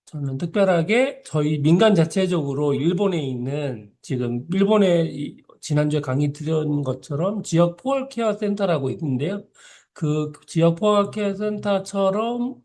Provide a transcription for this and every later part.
저는 특별하게 저희 민간 자체적으로 일본에 있는 지금 일본에 지난주에 강의 드린 것처럼 지역 포괄 케어 센터라고 있는데요. 그 지역 포괄 케어 센터처럼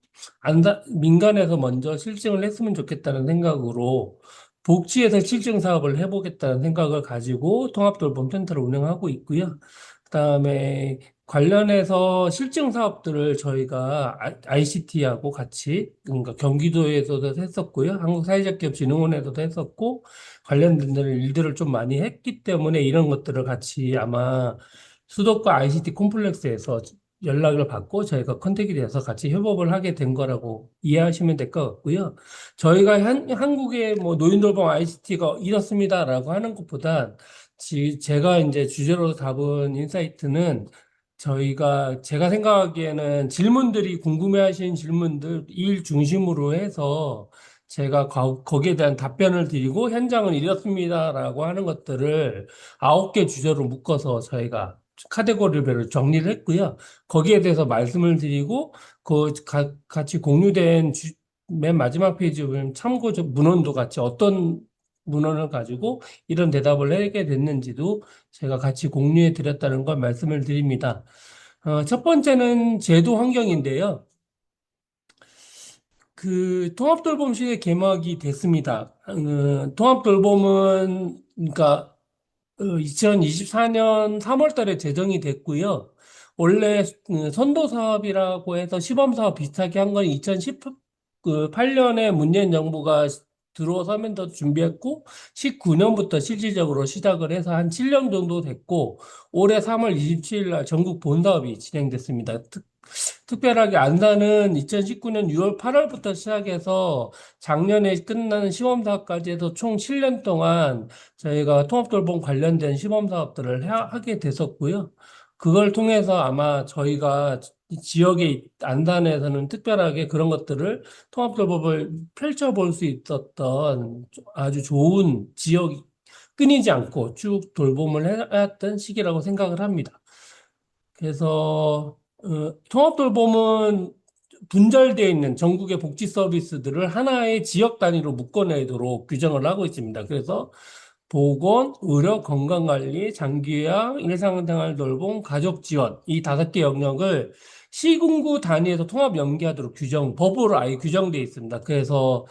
민간에서 먼저 실증을 했으면 좋겠다는 생각으로 복지에서 실증 사업을 해보겠다는 생각을 가지고 통합돌봄 센터를 운영하고 있고요. 그다음에 관련해서 실증 사업들을 저희가 ICT하고 같이 그러니까 경기도에서도 했었고요. 한국사회적기업진흥원에서도 했었고 관련된 일들을 좀 많이 했기 때문에 이런 것들을 같이 아마 수도권 ICT 콤플렉스에서 연락을 받고 저희가 컨택이 돼서 같이 협업을 하게 된 거라고 이해하시면 될 것 같고요. 저희가 한국의 뭐 노인돌봄 ICT가 이렇습니다라고 하는 것보다 제가 이제 주제로 잡은 인사이트는 제가 생각하기에는 질문들이 궁금해하시는 질문들 일 중심으로 해서 제가 거기에 대한 답변을 드리고 현장은 이렇습니다라고 하는 것들을 9개 주제로 묶어서 저희가 카테고리별로 정리를 했고요. 거기에 대해서 말씀을 드리고 같이 공유된 맨 마지막 페이지 보면 참고 문헌도 같이 어떤 문헌을 가지고 이런 대답을 하게 됐는지도 제가 같이 공유해 드렸다는 걸 말씀을 드립니다. 첫 번째는 제도 환경인데요. 그 통합돌봄 시의 개막이 됐습니다. 통합돌봄은 그러니까 2024년 3월 달에 제정이 됐고요. 원래 선도 사업이라고 해서 시범 사업 비슷하게 한 건 2018년에 문재인 정부가 들어서면서 준비했고 19년부터 실질적으로 시작을 해서 한 7년 정도 됐고 올해 3월 27일 날 전국 본사업이 진행됐습니다. 특별하게 안산은 2019년 6월 8월부터 시작해서 작년에 끝나는 시범사업까지 해서 총 7년 동안 저희가 통합돌봄 관련된 시범사업들을 하게 됐었고요. 그걸 통해서 아마 저희가 지역의 안산에서는 특별하게 그런 것들을 통합돌봄을 펼쳐볼 수 있었던 아주 좋은 지역이 끊이지 않고 쭉 돌봄을 해왔던 시기라고 생각을 합니다. 그래서 통합돌봄은 분절되어 있는 전국의 복지 서비스들을 하나의 지역 단위로 묶어내도록 규정을 하고 있습니다. 그래서 보건, 의료, 건강관리, 장기요양, 일상생활 돌봄, 가족 지원 이 5개 영역을 시군구 단위에서 통합 연계하도록 법으로 아예 규정되어 있습니다. 그래서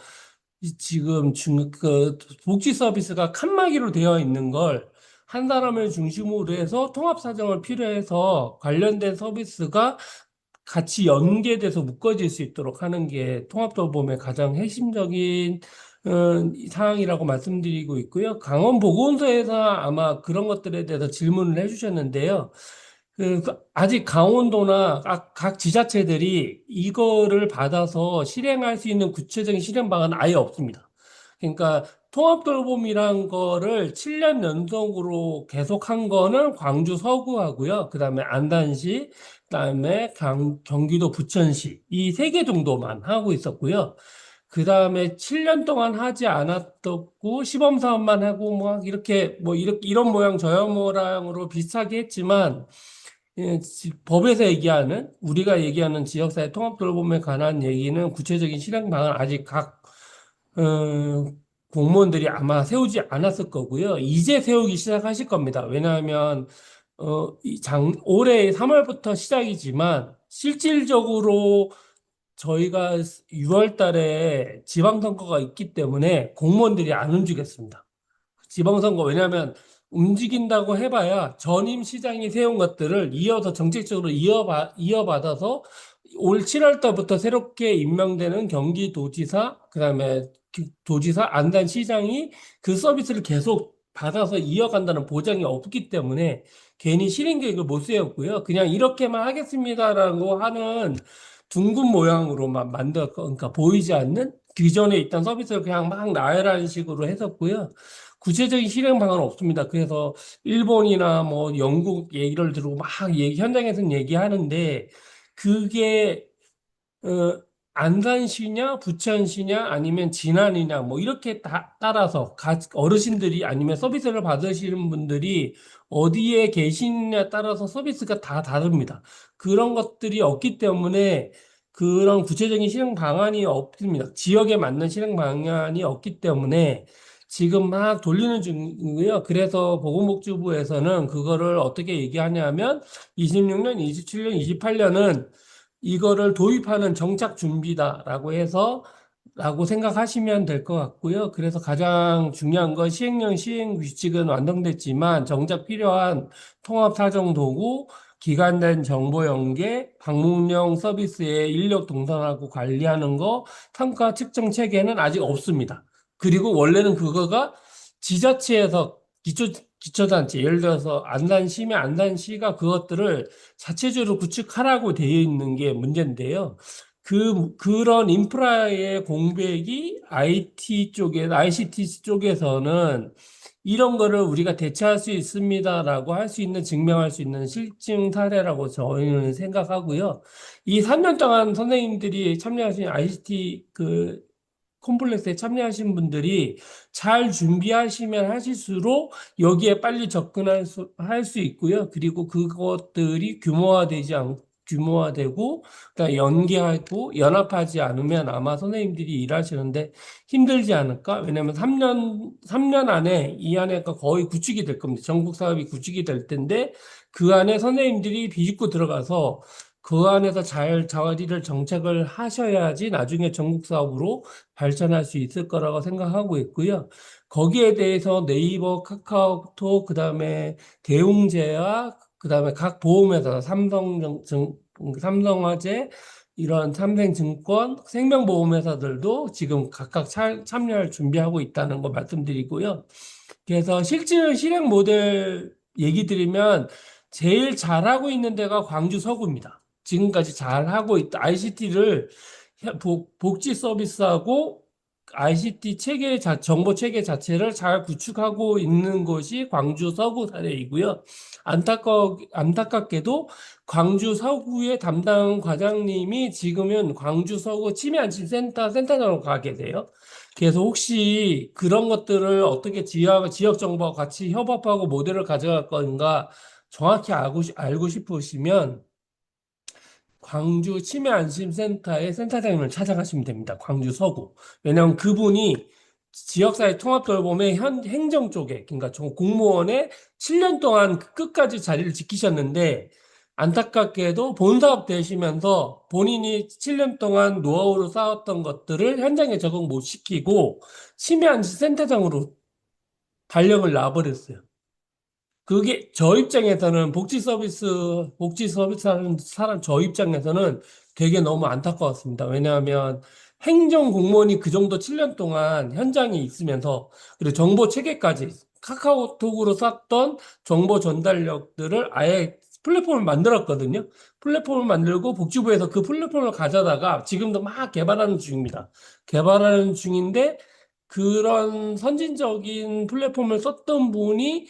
지금 복지 서비스가 칸막이로 되어 있는 걸 한 사람을 중심으로 해서 통합 사정을 필요해서 관련된 서비스가 같이 연계돼서 묶어질 수 있도록 하는 게 통합돌봄의 가장 핵심적인 사항이라고 말씀드리고 있고요. 강원보건소에서 아마 그런 것들에 대해서 질문을 해주셨는데요. 아직 강원도나 각 지자체들이 이거를 받아서 실행할 수 있는 구체적인 실행 방안은 아예 없습니다. 그러니까 통합돌봄이란 거를 7년 연속으로 계속한 거는 광주 서구하고요. 그다음에 안산시, 그다음에 경기도 부천시 이 3개 정도만 하고 있었고요. 그다음에 7년 동안 하지 않았고 시범 사업만 하고 뭐 이렇게 뭐 이런 모양 저런 모양으로 비슷하게 했지만 법에서 얘기하는 우리가 얘기하는 지역사회 통합돌봄에 관한 얘기는 구체적인 실행 방안 아직 각 공무원들이 아마 세우지 않았을 거고요. 이제 세우기 시작하실 겁니다. 왜냐하면 올해 3월부터 시작이지만 실질적으로 저희가 6월 달에 지방선거가 있기 때문에 공무원들이 안 움직였습니다. 지방선거 왜냐하면 움직인다고 해봐야 전임 시장이 세운 것들을 이어서 정책적으로 이어받아서 올 7월 달부터 새롭게 임명되는 경기도지사, 그다음에 도지사, 안산시장이 그 서비스를 계속 받아서 이어간다는 보장이 없기 때문에 괜히 실행 계획을 못 세웠고요. 그냥 이렇게만 하겠습니다라고 하는 둥근 모양으로만 그러니까 보이지 않는 기존에 있던 서비스를 그냥 막 나열하는 식으로 했었고요. 구체적인 실행 방안은 없습니다. 그래서 일본이나 뭐 영국 얘기를 들고 막 현장에서는 얘기하는데 그게 안산시냐 부천시냐 아니면 진안이냐 뭐 이렇게 따라서 어르신들이 아니면 서비스를 받으시는 분들이 어디에 계시느냐에 따라서 서비스가 다 다릅니다. 그런 것들이 없기 때문에 그런 구체적인 실행 방안이 없습니다. 지역에 맞는 실행 방안이 없기 때문에 지금 막 돌리는 중이고요. 그래서 보건복지부에서는 그거를 어떻게 얘기하냐면 26년, 27년, 28년은 이거를 도입하는 정착 준비다라고 해서 라고 생각하시면 될 것 같고요. 그래서 가장 중요한 건 시행령 시행 규칙은 완성됐지만 정작 필요한 통합 사정 도구, 기간된 정보 연계, 방문형 서비스의 인력 동선하고 관리하는 거,単価 측정 체계는 아직 없습니다. 그리고 원래는 그거가 지자체에서 기초단체, 예를 들어서 안산시면 안산시가 그것들을 자체적으로 구축하라고 되어 있는 게 문제인데요. 그런 인프라의 공백이 ICT 쪽에서는 이런 거를 우리가 대체할 수 있습니다라고 할 수 있는, 증명할 수 있는 실증 사례라고 저희는 생각하고요. 이 3년 동안 선생님들이 참여하신 ICT 콤플렉스에 참여하신 분들이 잘 준비하시면 하실수록 여기에 빨리 할 수 있고요. 그리고 그것들이 규모화되고, 그러니까 연계하고 연합하지 않으면 아마 선생님들이 일하시는데 힘들지 않을까? 왜냐면 3년 안에 이 안에가 거의 구축이 될 겁니다. 전국 사업이 구축이 될 텐데 그 안에 선생님들이 비집고 들어가서 그 안에서 잘 자리를 정착을 하셔야지 나중에 전국 사업으로 발전할 수 있을 거라고 생각하고 있고요. 거기에 대해서 네이버, 카카오톡, 그다음에 대웅제와 그다음에 각 보험회사, 삼성화재, 이런 삼성증권, 생명보험회사들도 지금 각각 참여할 준비하고 있다는 거 말씀드리고요. 그래서 실질 실행 모델 얘기 드리면 제일 잘하고 있는 데가 광주 서구입니다. 지금까지 잘하고 있다. ICT를 복지 서비스하고 ICT 정보 체계 자체를 잘 구축하고 있는 곳이 광주 서구 사례이고요. 안타깝게도 광주 서구의 담당 과장님이 지금은 광주 서구 치매안심센터 센터장으로 가 계세요. 그래서 혹시 그런 것들을 어떻게 지역 정보와 같이 협업하고 모델을 가져갈 건가 정확히 알고 싶으시면 광주 치매안심센터의 센터장님을 찾아가시면 됩니다. 광주 서구. 왜냐하면 그분이 지역사회 통합돌봄의 행정 쪽에, 그러니까 공무원에 7년 동안 끝까지 자리를 지키셨는데, 안타깝게도 본사업 되시면서 본인이 7년 동안 노하우로 쌓았던 것들을 현장에 적응 못 시키고, 치매안심센터장으로 발령을 놔버렸어요. 그게 저 입장에서는 복지 서비스 하는 사람 저 입장에서는 되게 너무 안타까웠습니다. 왜냐하면 행정 공무원이 그 정도 7년 동안 현장에 있으면서 그리고 정보 체계까지 카카오톡으로 쌓던 정보 전달력들을 아예 플랫폼을 만들었거든요. 플랫폼을 만들고 복지부에서 그 플랫폼을 가져다가 지금도 막 개발하는 중입니다. 개발하는 중인데 그런 선진적인 플랫폼을 썼던 분이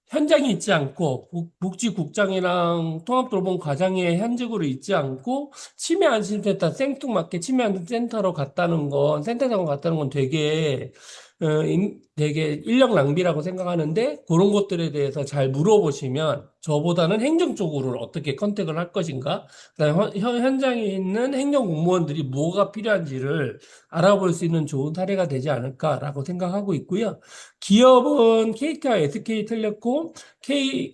현장에 있지 않고 복지국장이랑 통합돌봄 과장의 현직으로 있지 않고 치매안심센터 생뚱맞게 치매안심센터로 갔다는 건 센터장으로 갔다는 건 되게 인력 낭비라고 생각하는데 그런 것들에 대해서 잘 물어보시면 저보다는 행정 쪽으로 어떻게 컨택을 할 것인가 그다음에 현장에 있는 행정 공무원들이 뭐가 필요한지를 알아볼 수 있는 좋은 사례가 되지 않을까라고 생각하고 있고요. 기업은 KT와 SK텔레콤,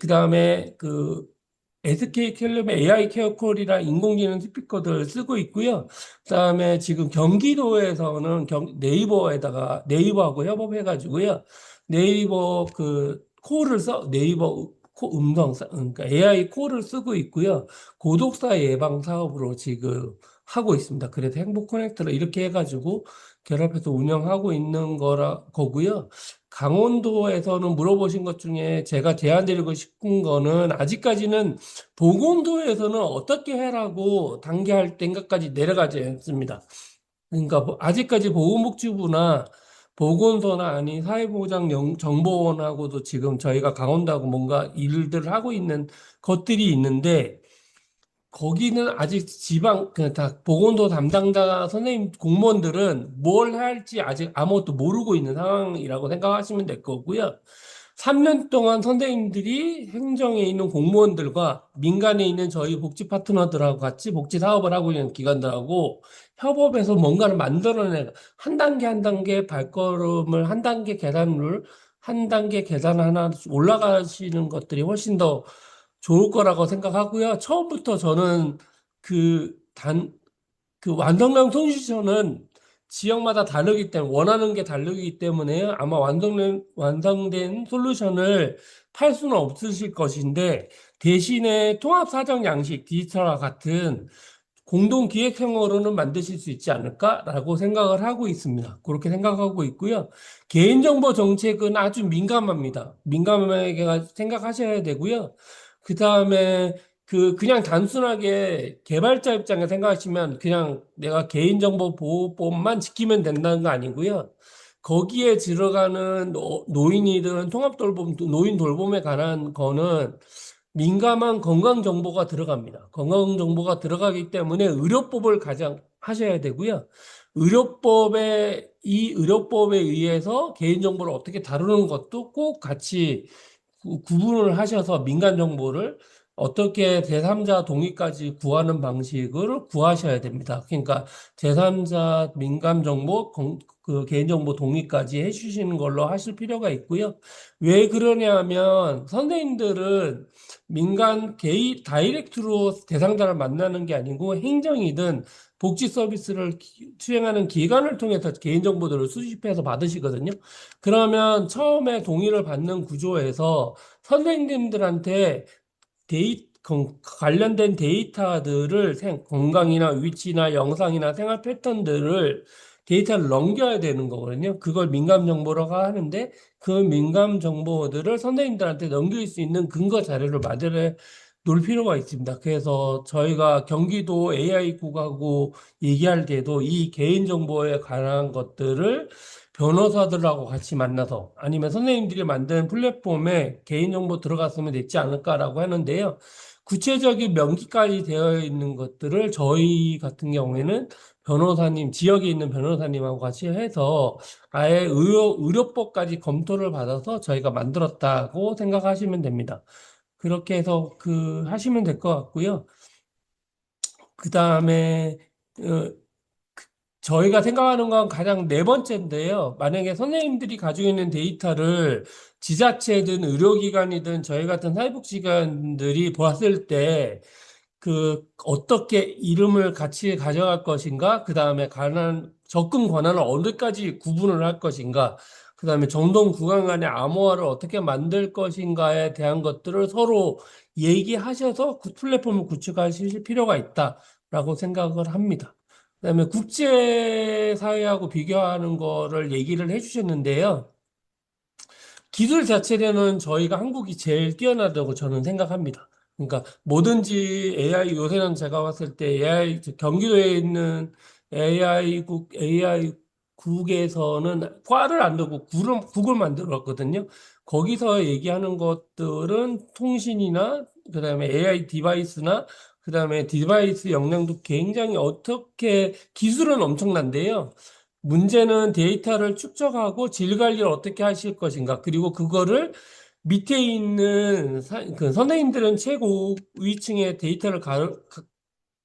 그다음에 SK텔레콤의 AI 케어콜이랑 인공지능 스피커들 쓰고 있고요. 그다음에 지금 경기도에서는 네이버하고 협업해가지고요. 네이버 네이버 그러니까 AI 콜을 쓰고 있고요. 고독사 예방 사업으로 지금 하고 있습니다. 그래서 행복 커넥터를 이렇게 해가지고 결합해서 운영하고 있는 거고요. 강원도에서는 물어보신 것 중에 제가 제안드리고 싶은 거는 아직까지는 보건도에서는 어떻게 해라고 단계할 땐가까지 내려가지 않습니다. 그러니까 아직까지 보건복지부나 보건소나 아니 사회보장정보원하고도 지금 저희가 강원도하고 뭔가 일들을 하고 있는 것들이 있는데 거기는 아직 다 보건소 담당자 선생님 공무원들은 뭘 할지 아직 아무것도 모르고 있는 상황이라고 생각하시면 될 거고요. 3년 동안 선생님들이 행정에 있는 공무원들과 민간에 있는 저희 복지 파트너들하고 같이 복지 사업을 하고 있는 기관들하고 협업해서 뭔가를 만들어내 한 단계 한 단계 발걸음을 한 단계 계단을 한 단계 계단 하나 올라가시는 것들이 훨씬 더 좋을 거라고 생각하고요. 처음부터 저는 그 단, 그 완성형 통신소는 지역마다 다르기 때문에 원하는 게 다르기 때문에 아마 완성된 솔루션을 팔 수는 없으실 것인데 대신에 통합 사정 양식 디지털과 같은 공동 기획형으로는 만드실 수 있지 않을까라고 생각을 하고 있습니다. 그렇게 생각하고 있고요. 개인정보 정책은 아주 민감합니다. 민감하게 생각하셔야 되고요. 그 다음에 그냥 단순하게 개발자 입장에 생각하시면 그냥 내가 개인정보 보호법만 지키면 된다는 거 아니고요. 거기에 들어가는 노인이든 통합돌봄, 노인 돌봄에 관한 거는 민감한 건강 정보가 들어갑니다. 건강 정보가 들어가기 때문에 의료법을 가장 하셔야 되고요. 이 의료법에 의해서 개인정보를 어떻게 다루는 것도 꼭 같이 구분을 하셔서 민간 정보를 어떻게 제3자 동의까지 구하는 방식을 구하셔야 됩니다. 그러니까 제3자 민간 정보, 그 개인정보 동의까지 해주시는 걸로 하실 필요가 있고요. 왜 그러냐면 선생님들은 민간 다이렉트로 대상자를 만나는 게 아니고 행정이든 복지 서비스를 수행하는 기관을 통해서 개인정보들을 수집해서 받으시거든요. 그러면 처음에 동의를 받는 구조에서 선생님들한테 관련된 데이터들을 건강이나 위치나 영상이나 생활 패턴들을 데이터를 넘겨야 되는 거거든요. 그걸 민감 정보라고 하는데 그 민감 정보들을 선생님들한테 넘길 수 있는 근거 자료를 만들어 놓을 필요가 있습니다. 그래서 저희가 경기도 AI국하고 얘기할 때도 이 개인정보에 관한 것들을 변호사들하고 같이 만나서 아니면 선생님들이 만든 플랫폼에 개인정보 들어갔으면 됐지 않을까라고 하는데요. 구체적인 명기까지 되어 있는 것들을 저희 같은 경우에는 지역에 있는 변호사님하고 같이 해서 아예 의료법까지 검토를 받아서 저희가 만들었다고 생각하시면 됩니다. 그렇게 해서 하시면 될 것 같고요. 그 다음에, 어, 저희가 생각하는 건 가장 네 번째인데요. 만약에 선생님들이 가지고 있는 데이터를 지자체든 의료기관이든 저희 같은 사회복지기관들이 보았을 때 어떻게 이름을 같이 가져갈 것인가, 그 다음에 접근 권한을 어디까지 구분을 할 것인가, 그 다음에 정동 구간 간의 암호화를 어떻게 만들 것인가에 대한 것들을 서로 얘기하셔서 플랫폼을 구축하실 필요가 있다라고 생각을 합니다. 그다음에 국제사회하고 비교하는 거를 얘기를 해주셨는데요. 기술 자체로는 저희가 한국이 제일 뛰어나다고 저는 생각합니다. 그러니까 뭐든지 AI, 요새는 제가 봤을 때 AI, 경기도에 있는 AI국에서는 과를 안 두고 국을 만들었거든요. 거기서 얘기하는 것들은 통신이나, 그다음에 AI 디바이스나, 그다음에 디바이스 역량도 굉장히 어떻게, 기술은 엄청난데요. 문제는 데이터를 축적하고 질 관리를 어떻게 하실 것인가. 그리고 그거를 밑에 있는 선생님들은 최고 위층의 데이터를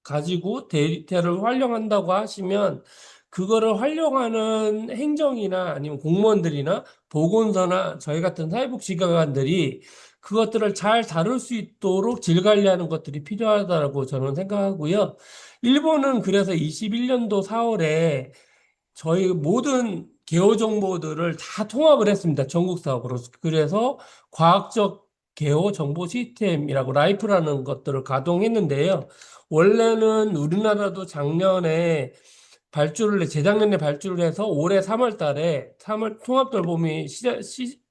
가지고 데이터를 활용한다고 하시면 그거를 활용하는 행정이나 아니면 공무원들이나 보건소나 저희 같은 사회복지기관들이 그것들을 잘 다룰 수 있도록 질 관리하는 것들이 필요하다고 저는 생각하고요. 일본은 그래서 21년도 4월에 저희 모든 개요 정보들을 다 통합을 했습니다. 전국 사업으로. 그래서 과학적 개요 정보 시스템이라고 라이프라는 것들을 가동했는데요. 원래는 우리나라도 재작년에 발주를 해서 올해 3월 달에 3월 통합돌봄이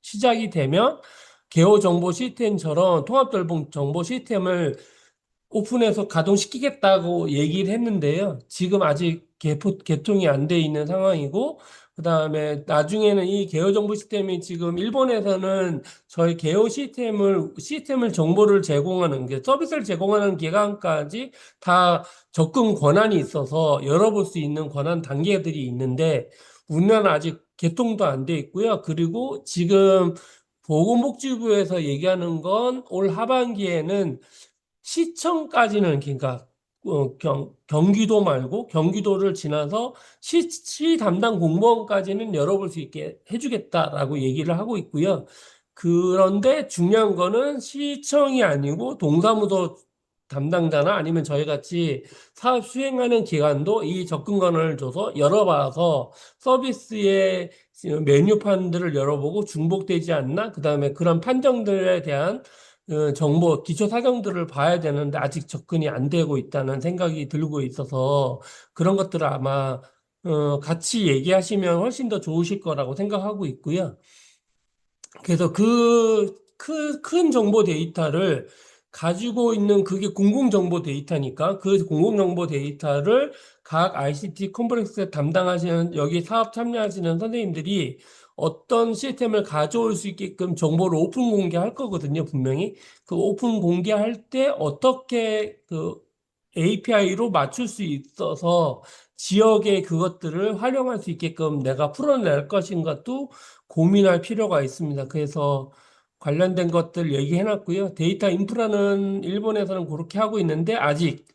시작이 되면 개요 정보 시스템처럼 통합돌봄 정보 시스템을 오픈해서 가동시키겠다고 얘기를 했는데요. 지금 아직 개통이 안 돼 있는 상황이고, 그다음에 나중에는 이 개요 정보 시스템이 지금 일본에서는 저희 개요 시스템을 정보를 제공하는 게 서비스를 제공하는 기관까지 다 접근 권한이 있어서 열어볼 수 있는 권한 단계들이 있는데 우리나라는 아직 개통도 안 돼 있고요. 그리고 지금 보건복지부에서 얘기하는 건 올 하반기에는 시청까지는 그러니까 경기도 말고 경기도를 지나서 시 담당 공무원까지는 열어볼 수 있게 해주겠다라고 얘기를 하고 있고요. 그런데 중요한 거는 시청이 아니고 동사무소 담당자나 아니면 저희 같이 사업 수행하는 기관도 이 접근권을 줘서 열어봐서 서비스의 메뉴판들을 열어보고 중복되지 않나? 그다음에 그런 판정들에 대한 정보, 기초 사정들을 봐야 되는데 아직 접근이 안 되고 있다는 생각이 들고 있어서 그런 것들을 아마 같이 얘기하시면 훨씬 더 좋으실 거라고 생각하고 있고요. 그래서 큰 정보 데이터를 가지고 있는 그게 공공정보 데이터니까 그 공공정보 데이터를 각 ICT 컴플렉스 담당하시는 여기 사업 참여하시는 선생님들이 어떤 시스템을 가져올 수 있게끔 정보를 오픈 공개할 거거든요, 분명히. 그 오픈 공개할 때 어떻게 그 API로 맞출 수 있어서 지역의 그것들을 활용할 수 있게끔 내가 풀어낼 것인가도 고민할 필요가 있습니다. 그래서 관련된 것들 얘기해 놨고요. 데이터 인프라는 일본에서는 그렇게 하고 있는데 아직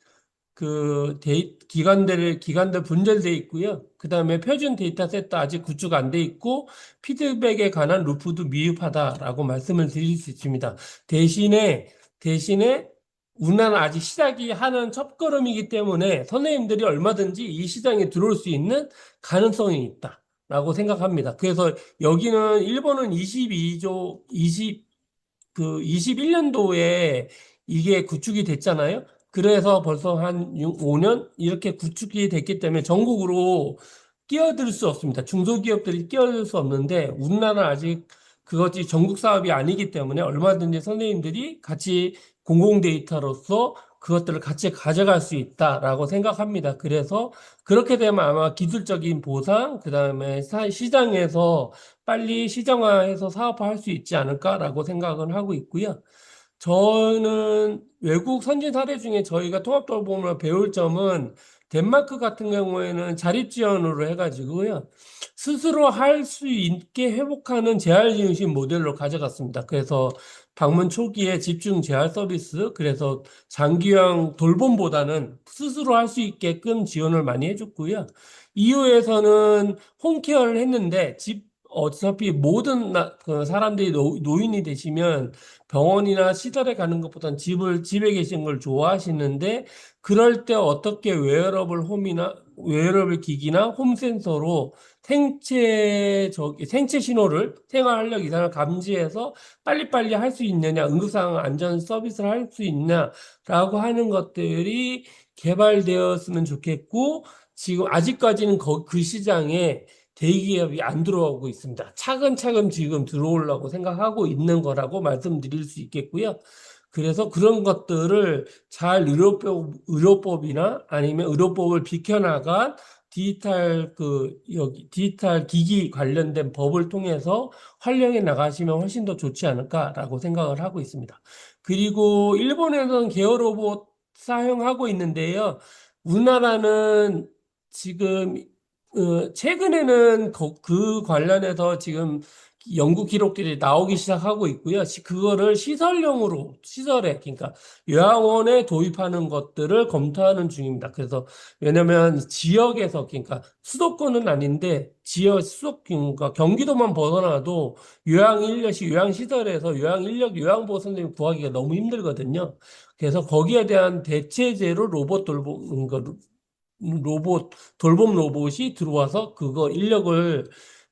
기관들 분절돼 있고요. 그다음에 표준 데이터 세트 아직 구축 안 돼 있고 피드백에 관한 루프도 미흡하다라고 말씀을 드릴 수 있습니다. 대신에 우리나라는 아직 시작이 하는 첫걸음이기 때문에 선생님들이 얼마든지 이 시장에 들어올 수 있는 가능성이 있다라고 생각합니다. 그래서 여기는 일본은 21년도에 이게 구축이 됐잖아요. 그래서 벌써 한 5년 이렇게 구축이 됐기 때문에 전국으로 끼어들 수 없습니다. 중소기업들이 끼어들 수 없는데 우리나라는 아직 그것이 전국 사업이 아니기 때문에 얼마든지 선생님들이 같이 공공 데이터로서 그것들을 같이 가져갈 수 있다라고 생각합니다. 그래서 그렇게 되면 아마 기술적인 보상, 그다음에 시장에서 빨리 시정화해서 사업화할 수 있지 않을까라고 생각을 하고 있고요. 저는 외국 선진 사례 중에 저희가 통합돌봄을 배울 점은 덴마크 같은 경우에는 자립 지원으로 해가지고요. 스스로 할 수 있게 회복하는 재활 중심 모델로 가져갔습니다. 그래서 방문 초기에 집중 재활 서비스, 그래서 장기형 돌봄보다는 스스로 할 수 있게끔 지원을 많이 해줬고요. 이후에서는 홈케어를 했는데 어차피 모든 그 사람들이 노인이 되시면 병원이나 시설에 가는 것보단 집에 계신 걸 좋아하시는데, 그럴 때 어떻게 웨어러블 기기나 홈 센서로 생체 신호를, 생활 활력 이상을 감지해서 빨리빨리 할 수 있느냐, 응급상황 안전 서비스를 할 수 있냐라고 하는 것들이 개발되었으면 좋겠고, 지금 아직까지는 그 시장에 대기업이 안 들어오고 있습니다. 차근차근 지금 들어오려고 생각하고 있는 거라고 말씀드릴 수 있겠고요. 그래서 그런 것들을 잘 의료법이나 아니면 의료법을 비켜나간 디지털 기기 관련된 법을 통해서 활용해 나가시면 훨씬 더 좋지 않을까라고 생각을 하고 있습니다. 그리고 일본에서는 케어 로봇 사용하고 있는데요. 우리나라는 지금 최근에는 그 관련해서 지금 연구 기록들이 나오기 시작하고 있고요. 그거를 시설에, 그러니까 요양원에 도입하는 것들을 검토하는 중입니다. 그래서, 왜냐면 지역에서, 그러니까 수도권은 아닌데, 그러니까 경기도만 벗어나도 요양시설에서 요양보호 선생님 구하기가 너무 힘들거든요. 그래서 거기에 대한 대체제로 돌봄 로봇이 들어와서 그거 인력을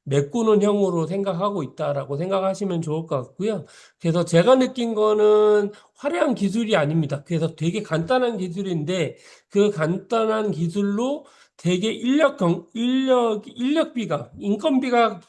메꾸는 형으로 생각하고 있다라고 생각하시면 좋을 것 같고요. 그래서 제가 느낀 거는 화려한 기술이 아닙니다. 그래서 되게 간단한 기술인데 그 간단한 기술로 되게 인력비가, 인건비가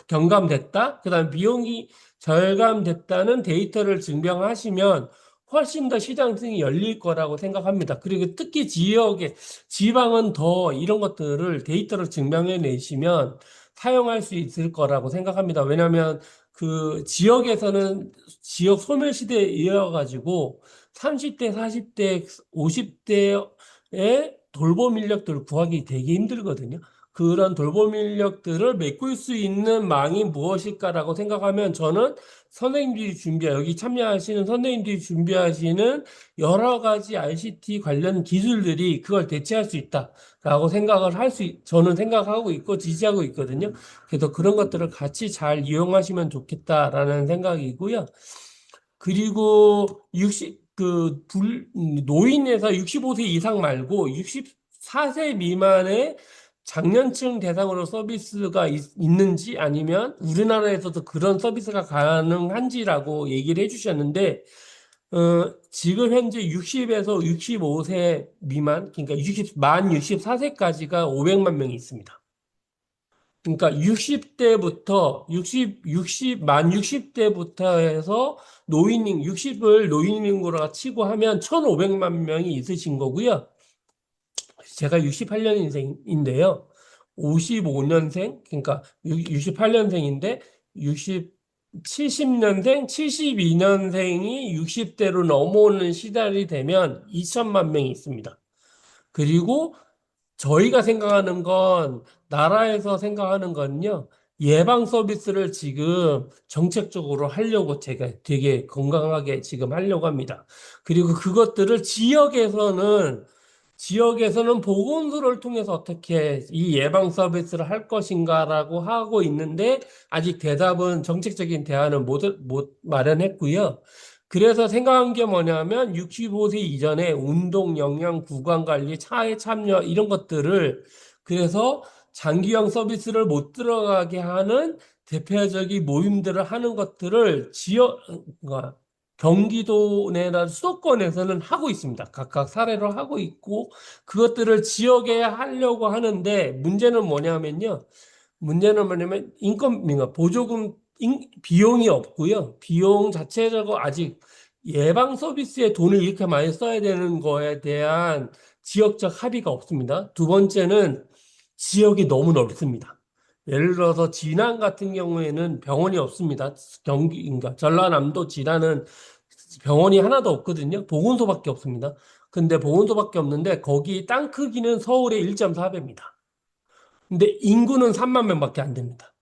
경감됐다. 그다음 비용이 절감됐다는 데이터를 증명하시면 훨씬 더 시장성이 열릴 거라고 생각합니다. 그리고 특히 지방은 더 이런 것들을 데이터로 증명해 내시면 사용할 수 있을 거라고 생각합니다. 왜냐하면 그 지역에서는 지역 소멸시대에 이어가지고 30대, 40대, 50대의 돌봄 인력들을 구하기 되게 힘들거든요. 그런 돌봄 인력들을 메꿀 수 있는 망이 무엇일까라고 생각하면 저는 여기 참여하시는 선생님들이 준비하시는 여러 가지 ICT 관련 기술들이 그걸 대체할 수 있다라고 저는 생각하고 있고 지지하고 있거든요. 그래서 그런 것들을 같이 잘 이용하시면 좋겠다라는 생각이고요. 그리고 노인에서 65세 이상 말고 64세 미만의 장년층 대상으로 서비스가 있는지 아니면 우리나라에서도 그런 서비스가 가능한지라고 얘기를 해주셨는데, 지금 현재 60에서 65세 미만, 그러니까 만 64세까지가 500만 명이 있습니다. 그러니까 만 60대부터 해서 60을 노인인구로 치고 하면 1,500만 명이 있으신 거고요. 제가 68년생인데요. 55년생, 그러니까 68년생인데 70년생, 72년생이 60대로 넘어오는 시달이 되면 2천만 명이 있습니다. 그리고 저희가 생각하는 건, 나라에서 생각하는 건요, 예방 서비스를 지금 정책적으로 하려고 제가 되게 건강하게 지금 하려고 합니다. 그리고 그것들을 지역에서는 보건소를 통해서 어떻게 이 예방 서비스를 할 것인가라고 하고 있는데, 아직 정책적인 대안은 못 마련했고요. 그래서 생각한 게 뭐냐면 65세 이전에 운동, 영양, 구강 관리, 차에 참여 이런 것들을 그래서 장기형 서비스를 못 들어가게 하는 대표적인 모임들을 하는 것들을 경기도 내나 수도권에서는 하고 있습니다. 각각 사례로 하고 있고 그것들을 지역에 하려고 하는데 문제는 뭐냐면 보조금 비용이 없고요. 비용 자체적으로 아직 예방 서비스에 돈을 이렇게 많이 써야 되는 거에 대한 지역적 합의가 없습니다. 두 번째는 지역이 너무 넓습니다. 예를 들어서 진안 같은 경우에는 병원이 없습니다. 그러니까 전라남도 진안은 병원이 하나도 없거든요. 보건소밖에 없습니다. 근데 보건소밖에 없는데 거기 땅 크기는 서울의 1.4배입니다. 근데 인구는 3만 명밖에 안 됩니다.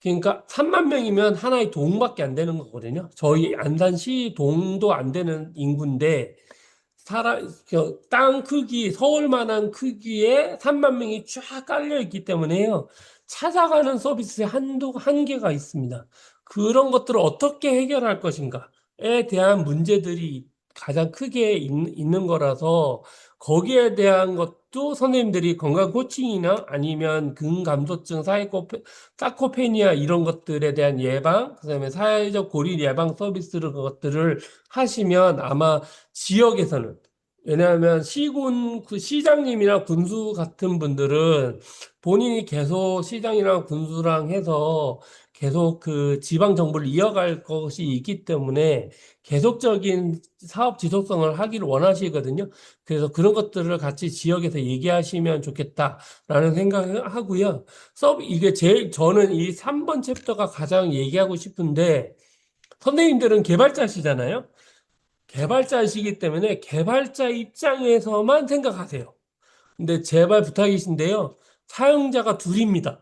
그러니까 3만 명이면 하나의 동밖에 안 되는 거거든요. 저희 안산시 동도 안 되는 인구인데 땅 크기, 서울만한 크기에 3만 명이 쫙 깔려 있기 때문에요. 찾아가는 서비스에 한계가 있습니다. 그런 것들을 어떻게 해결할 것인가에 대한 문제들이 가장 크게 있는 거라서 거기에 대한 것도 선생님들이 건강 코칭이나 아니면 근감소증, 사코페니아 이런 것들에 대한 예방, 그다음에 사회적 고리 예방 서비스를 그것들을 하시면 아마 지역에서는 왜냐하면 그 시장님이나 군수 같은 분들은 본인이 계속 시장이랑 군수랑 해서 계속 그 지방 정부를 이어갈 것이 있기 때문에 계속적인 사업 지속성을 하기를 원하시거든요. 그래서 그런 것들을 같이 지역에서 얘기하시면 좋겠다라는 생각을 하고요. 저는 이 3번 챕터가 가장 얘기하고 싶은데 선생님들은 개발자시잖아요. 개발자이시기 때문에 개발자 입장에서만 생각하세요. 근데 제발 부탁이신데요. 사용자가 둘입니다.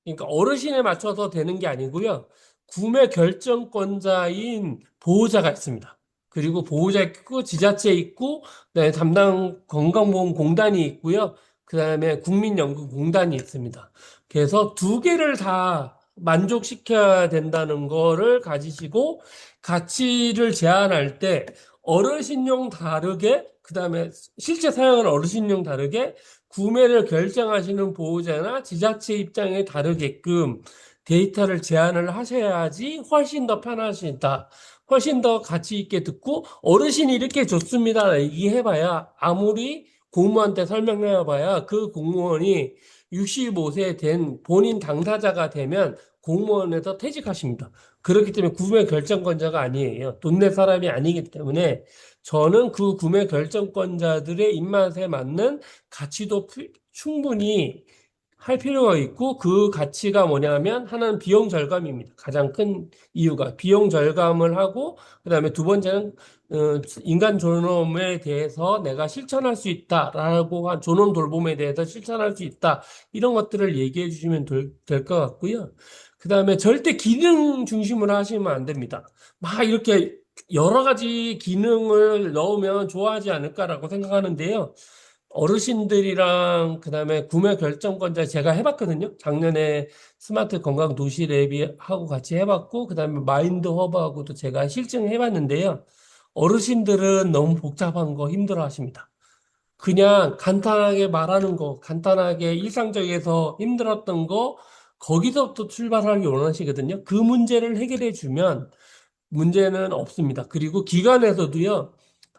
그러니까 어르신에 맞춰서 되는 게 아니고요. 구매 결정권자인 보호자가 있습니다. 그리고 보호자 있고 지자체 있고 그다음에 담당 건강보험공단이 있고요. 그다음에 국민연금공단이 있습니다. 그래서 두 개를 다 만족시켜야 된다는 거를 가지시고 가치를 제한할 때 어르신용 다르게 그다음에 실제 사용하는 어르신용 다르게 구매를 결정하시는 보호자나 지자체 입장에 다르게끔 데이터를 제안을 하셔야지 훨씬 더 편하시다. 훨씬 더 가치 있게 듣고 어르신이 이렇게 좋습니다. 얘기해봐야 아무리 공무원한테 설명해봐야 그 공무원이 65세 된 본인 당사자가 되면 공무원에서 퇴직하십니다. 그렇기 때문에 구매 결정권자가 아니에요. 돈 낼 사람이 아니기 때문에 저는 그 구매 결정권자들의 입맛에 맞는 가치도 충분히 할 필요가 있고 그 가치가 뭐냐면 하나는 비용 절감입니다. 가장 큰 이유가 비용 절감을 하고 그다음에 두 번째는 인간 존엄에 대해서 내가 실천할 수 있다라고 한 존엄 돌봄에 대해서 실천할 수 있다. 이런 것들을 얘기해 주시면 될 것 같고요. 그 다음에 절대 기능 중심으로 하시면 안 됩니다. 막 이렇게 여러 가지 기능을 넣으면 좋아하지 않을까라고 생각하는데요. 어르신들이랑 그다음에 구매 결정권자 제가 해봤거든요. 작년에 스마트 건강 도시 랩하고 같이 해봤고 그다음에 마인드 허브하고도 제가 실증해봤는데요. 어르신들은 너무 복잡한 거 힘들어 하십니다. 그냥 간단하게 말하는 거, 간단하게 일상적에서 힘들었던 거, 거기서부터 출발하기 원하시거든요. 그 문제를 해결해 주면 문제는 없습니다. 그리고 기관에서도요,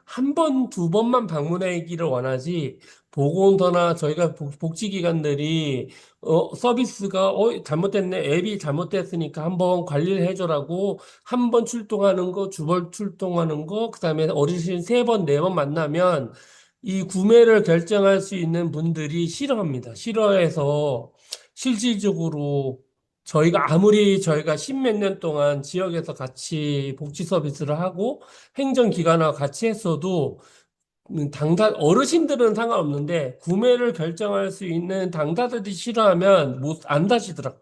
한 번, 두 번만 방문하기를 원하지, 보건소나 저희가 복지기관들이, 서비스가, 잘못됐네, 앱이 잘못됐으니까 한번 관리를 해줘라고, 한 번 출동하는 거, 두 번 출동하는 거, 그 다음에 어르신 세 번, 네 번 만나면, 이 구매를 결정할 수 있는 분들이 싫어합니다. 싫어해서, 실질적으로 저희가 십몇 년 동안 지역에서 같이 복지 서비스를 하고 행정기관하고 같이 했어도 어르신들은 상관없는데 구매를 결정할 수 있는 당사자들이 싫어하면 안 다시더라고요.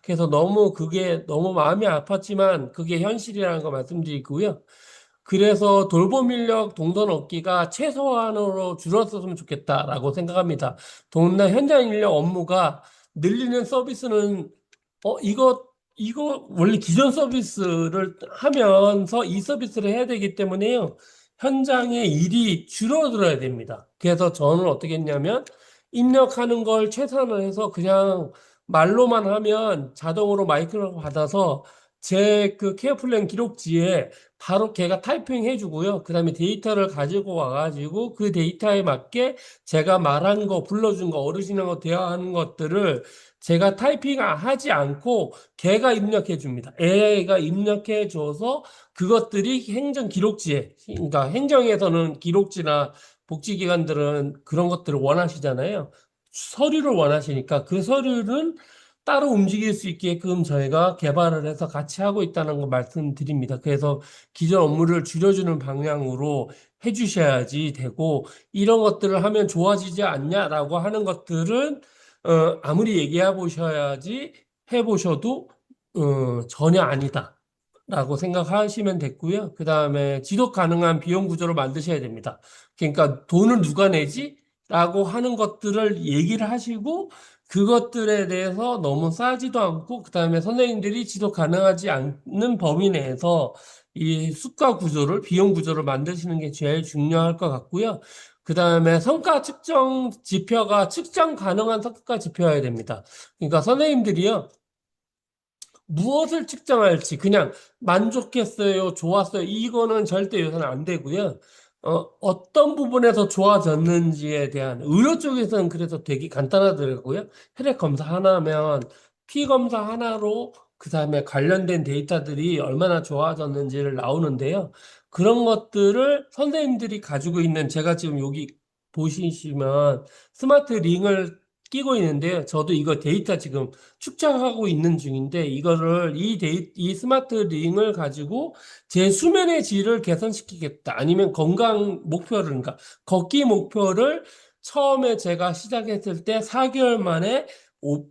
그래서 그게 너무 마음이 아팠지만 그게 현실이라는 거 말씀드리고요. 그래서 돌봄 인력 동선 얻기가 최소한으로 줄었으면 좋겠다라고 생각합니다. 동네 현장 인력 업무가 늘리는 서비스는 이거 원래 기존 서비스를 하면서 이 서비스를 해야 되기 때문에요. 현장의 일이 줄어들어야 됩니다. 그래서 저는 어떻게 했냐면 입력하는 걸 최선을 해서 그냥 말로만 하면 자동으로 마이크를 받아서 제 그 케어 플랜 기록지에 바로 걔가 타이핑 해주고요. 그 다음에 데이터를 가지고 와가지고 그 데이터에 맞게 제가 말한 거, 불러준 거, 어르신하고 대화하는 것들을 제가 타이핑 하지 않고 걔가 입력해 줍니다. AI가 입력해 줘서 그것들이 행정 기록지에, 그러니까 행정에서는 기록지나 복지기관들은 그런 것들을 원하시잖아요. 서류를 원하시니까 그 서류는 따로 움직일 수 있게끔 저희가 개발을 해서 같이 하고 있다는 거 말씀드립니다. 그래서 기존 업무를 줄여주는 방향으로 해주셔야지 되고, 이런 것들을 하면 좋아지지 않냐라고 하는 것들은 아무리 얘기해 보셔야지 해보셔도 전혀 아니다. 라고 생각하시면 됐고요. 그 다음에 지속 가능한 비용 구조를 만드셔야 됩니다. 그러니까 돈을 누가 내지? 라고 하는 것들을 얘기를 하시고 그것들에 대해서 너무 싸지도 않고 그 다음에 선생님들이 지속 가능하지 않는 범위 내에서 이 수가 구조를, 비용 구조를 만드시는 게 제일 중요할 것 같고요. 그 다음에 성과 측정 지표가 측정 가능한 성과 지표여야 됩니다. 그러니까 선생님들이요, 무엇을 측정할지 그냥 만족했어요, 좋았어요. 이거는 절대 요새는 안 되고요. 어떤 부분에서 좋아졌는지에 대한 의료 쪽에서는 그래서 되게 간단하더라고요. 혈액 검사 하나면 피 검사 하나로 그 다음에 관련된 데이터들이 얼마나 좋아졌는지를 나오는데요. 그런 것들을 선생님들이 가지고 있는 제가 지금 여기 보시면 스마트 링을 끼고 있는데요. 저도 이거 데이터 지금 축적하고 있는 중인데 이 스마트 링을 가지고 제 수면의 질을 개선시키겠다. 아니면 건강 목표를, 그러니까 걷기 목표를 처음에 제가 시작했을 때 4개월 만에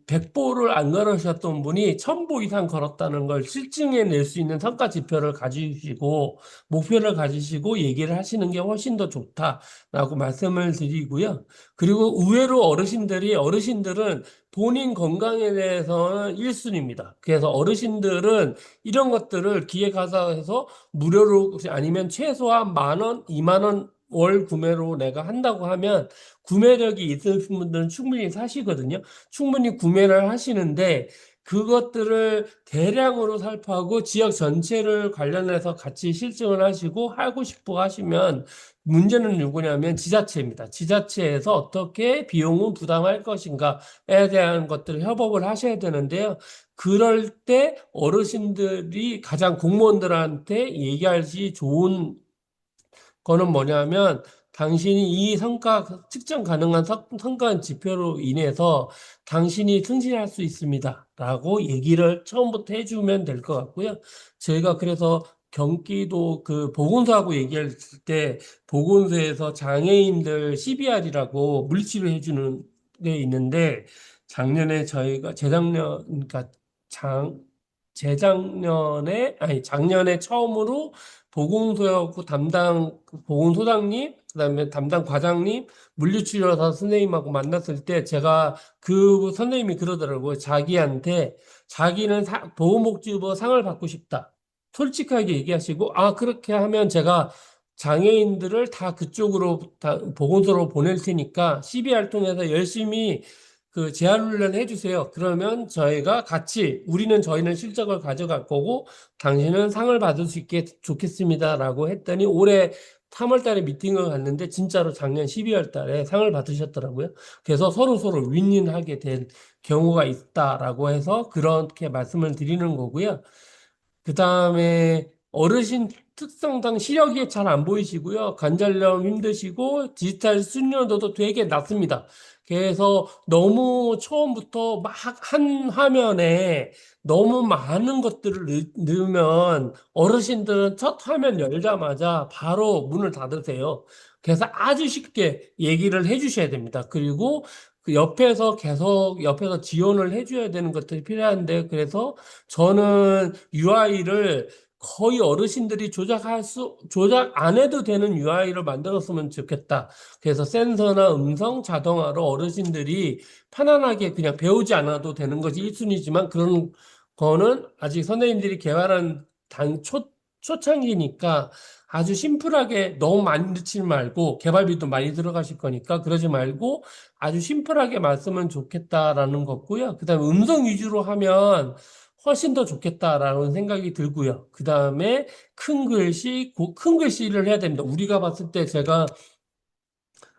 100보를 안 걸으셨던 분이 1000보 이상 걸었다는 걸 실증해 낼 수 있는 성과 지표를 가지시고 목표를 가지시고 얘기를 하시는 게 훨씬 더 좋다라고 말씀을 드리고요. 그리고 의외로 어르신들은 본인 건강에 대해서는 1순위입니다. 그래서 어르신들은 이런 것들을 기획사에서 무료로 아니면 최소한 10,000원, 20,000원 월 구매로 내가 한다고 하면 구매력이 있으신 분들은 충분히 사시거든요. 충분히 구매를 하시는데 그것들을 대량으로 살포하고 지역 전체를 관련해서 같이 실증을 하시고 하고 싶어 하시면 문제는 누구냐면 지자체입니다. 지자체에서 어떻게 비용을 부담할 것인가에 대한 것들을 협업을 하셔야 되는데요. 그럴 때 어르신들이 가장 공무원들한테 얘기하기 좋은 거는 뭐냐면 당신이 이 측정 가능한 성과 지표로 인해서 당신이 승진할 수 있습니다. 라고 얘기를 처음부터 해주면 될 것 같고요. 저희가 그래서 경기도 그 보건소하고 얘기했을 때 보건소에서 장애인들 CBR이라고 물리치료 해주는 게 있는데 작년에 저희가 재작년 그러니까 장 재작년에 아니 작년에 처음으로 보건소하고 담당 그 보건소장님 그다음에 담당 과장님 물리치료사 선생님하고 만났을 때 제가 그 선생님이 그러더라고요. 자기한테 자기는 보건복지부 상을 받고 싶다. 솔직하게 얘기하시고, 아, 그렇게 하면 제가 장애인들을 다 그쪽으로 다 보건소로 보낼 테니까 CBR 통해서 열심히 그 재활훈련 해주세요. 그러면 저희가 같이, 우리는 저희는 실적을 가져갈 거고, 당신은 상을 받을 수 있게 좋겠습니다라고 했더니 올해 3월 달에 미팅을 갔는데 진짜로 작년 12월 달에 상을 받으셨더라고요. 그래서 서로 윈윈하게 된 경우가 있다라고 해서 그렇게 말씀을 드리는 거고요. 그 다음에 어르신 특성상 시력이 잘 안 보이시고요. 관절염 힘드시고 디지털 숙련도도 되게 낮습니다. 그래서 너무 처음부터 막 한 화면에 너무 많은 것들을 넣으면 어르신들은 첫 화면 열자마자 바로 문을 닫으세요. 그래서 아주 쉽게 얘기를 해주셔야 됩니다. 그리고 그 옆에서 계속 옆에서 지원을 해줘야 되는 것들이 필요한데 그래서 저는 UI를 거의 어르신들이 조작 안 해도 되는 UI를 만들었으면 좋겠다. 그래서 센서나 음성 자동화로 어르신들이 편안하게 그냥 배우지 않아도 되는 것이 1순위지만 그런 거는 아직 선생님들이 개발한 초창기니까 아주 심플하게 너무 많이 넣지 말고 개발비도 많이 들어가실 거니까 그러지 말고 아주 심플하게 말씀은 좋겠다라는 거고요. 그다음에 음성 위주로 하면 훨씬 더 좋겠다라는 생각이 들고요. 그 다음에 큰 글씨를 해야 됩니다. 우리가 봤을 때 제가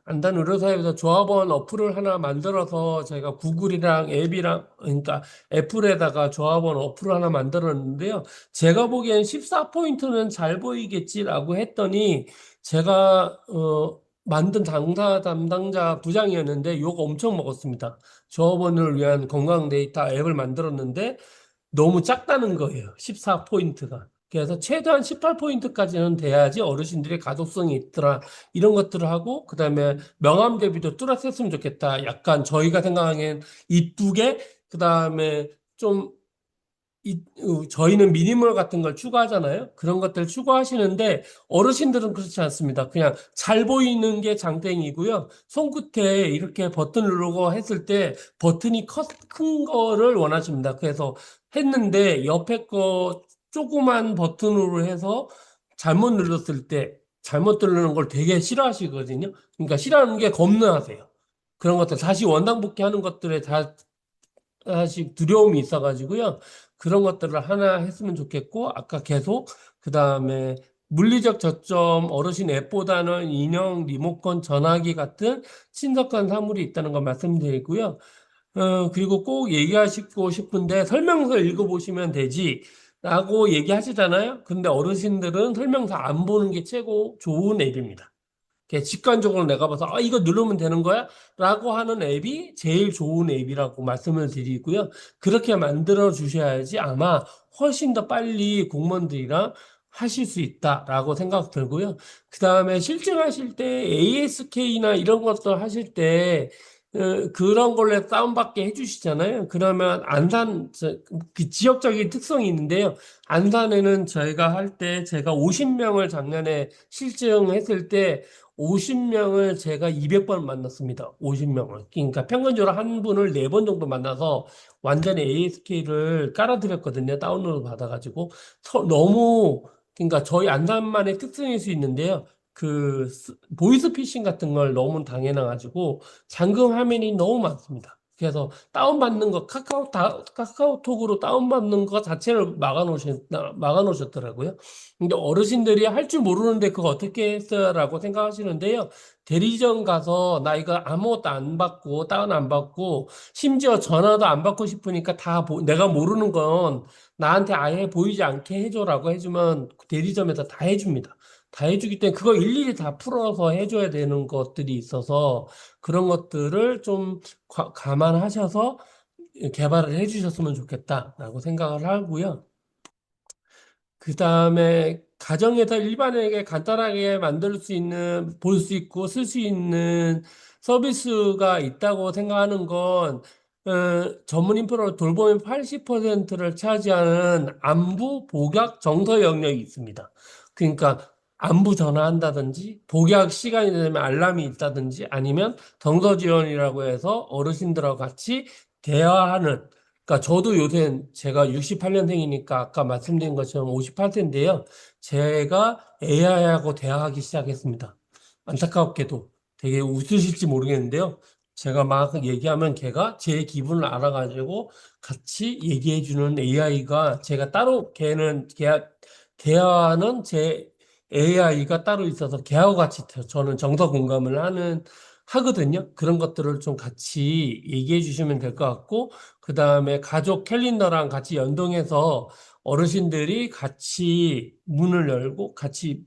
안단 의료사회에서 조합원 어플을 하나 만들어서 제가 구글이랑 앱이랑 그러니까 애플에다가 조합원 어플을 하나 만들었는데요. 제가 보기엔 14포인트는 잘 보이겠지라고 했더니 제가 만든 장사 담당자 부장이었는데 욕 엄청 먹었습니다. 조합원을 위한 건강 데이터 앱을 만들었는데 너무 작다는 거예요. 14포인트가. 그래서 최대한 18포인트까지는 돼야지 어르신들의 가독성이 있더라. 이런 것들을 하고, 그 다음에 명암 대비도 뚜렷했으면 좋겠다. 약간 저희가 생각하기엔 이쁘게, 그 다음에 좀 저희는 미니멀 같은 걸 추구하잖아요. 그런 것들 추구하시는데 어르신들은 그렇지 않습니다. 그냥 잘 보이는 게 장땡이고요. 손끝에 이렇게 버튼 누르고 했을 때 버튼이 큰 거를 원하십니다. 그래서 했는데 옆에 거 조그만 버튼으로 해서 잘못 눌렀을 때 잘못 누르는 걸 되게 싫어하시거든요. 그러니까 싫어하는 게 겁나하세요. 그런 것들 다시 원상복귀 하는 것들에 다 하나씩 두려움이 있어가지고요. 그런 것들을 하나 했으면 좋겠고, 아까 계속, 그 다음에 물리적 저점, 어르신 앱보다는 인형, 리모컨, 전화기 같은 친숙한 사물이 있다는 거 말씀드리고요. 그리고 꼭 얘기하시고 싶은데 설명서 읽어보시면 되지. 라고 얘기하시잖아요. 근데 어르신들은 설명서 안 보는 게 최고 좋은 앱입니다. 직관적으로 내가 봐서 아 이거 누르면 되는 거야? 라고 하는 앱이 제일 좋은 앱이라고 말씀을 드리고요. 그렇게 만들어 주셔야지 아마 훨씬 더 빨리 공무원들이랑 하실 수 있다라고 생각 들고요. 그 다음에 실증하실 때 ASK나 이런 것들 하실 때 그런 걸로 다운받게 해주시잖아요. 그러면 그 지역적인 특성이 있는데요. 안산에는 저희가 할 때 제가 50명을 작년에 실증했을 때 50명을 제가 200번 만났습니다. 50명을. 그러니까 평균적으로 한 분을 4번 정도 만나서 완전히 ASK를 깔아드렸거든요. 다운로드 받아가지고. 너무, 그러니까 저희 안산만의 특성일 수 있는데요. 보이스피싱 같은 걸 너무 당해놔가지고 잠금 화면이 너무 많습니다. 그래서 다운받는 거, 카카오톡으로 다운받는 거 자체를 막아놓으셨더라고요. 근데 어르신들이 할 줄 모르는데 그거 어떻게 했어라고 생각하시는데요. 대리점 가서 나 이거 아무것도 안 받고 다운 안 받고 심지어 전화도 안 받고 싶으니까 내가 모르는 건 나한테 아예 보이지 않게 해줘라고 해주면 대리점에서 다 해줍니다. 다 해주기 때문에 그거 일일이 다 풀어서 해줘야 되는 것들이 있어서 그런 것들을 좀 감안하셔서 개발을 해주셨으면 좋겠다라고 생각을 하고요. 그 다음에 가정에서 일반에게 간단하게 만들 수 있는, 볼 수 있고 쓸 수 있는 서비스가 있다고 생각하는 건, 전문 인프라 돌보미 80%를 차지하는 안부, 복약, 정서 영역이 있습니다. 그러니까 안부 전화한다든지, 복약 시간이 되면 알람이 있다든지, 아니면 정서 지원이라고 해서 어르신들하고 같이 대화하는, 그러니까 저도 요새 제가 68년생이니까 아까 말씀드린 것처럼 58세인데요. 제가 AI하고 대화하기 시작했습니다. 안타깝게도 되게 웃으실지 모르겠는데요. 제가 막 얘기하면 걔가 제 기분을 알아가지고 같이 얘기해주는 AI가 제가 따로 대화하는 제 AI가 따로 있어서 걔하고 같이 저는 정서 공감을 하거든요. 그런 것들을 좀 같이 얘기해 주시면 될 것 같고, 그 다음에 가족 캘린더랑 같이 연동해서 어르신들이 같이 문을 열고 같이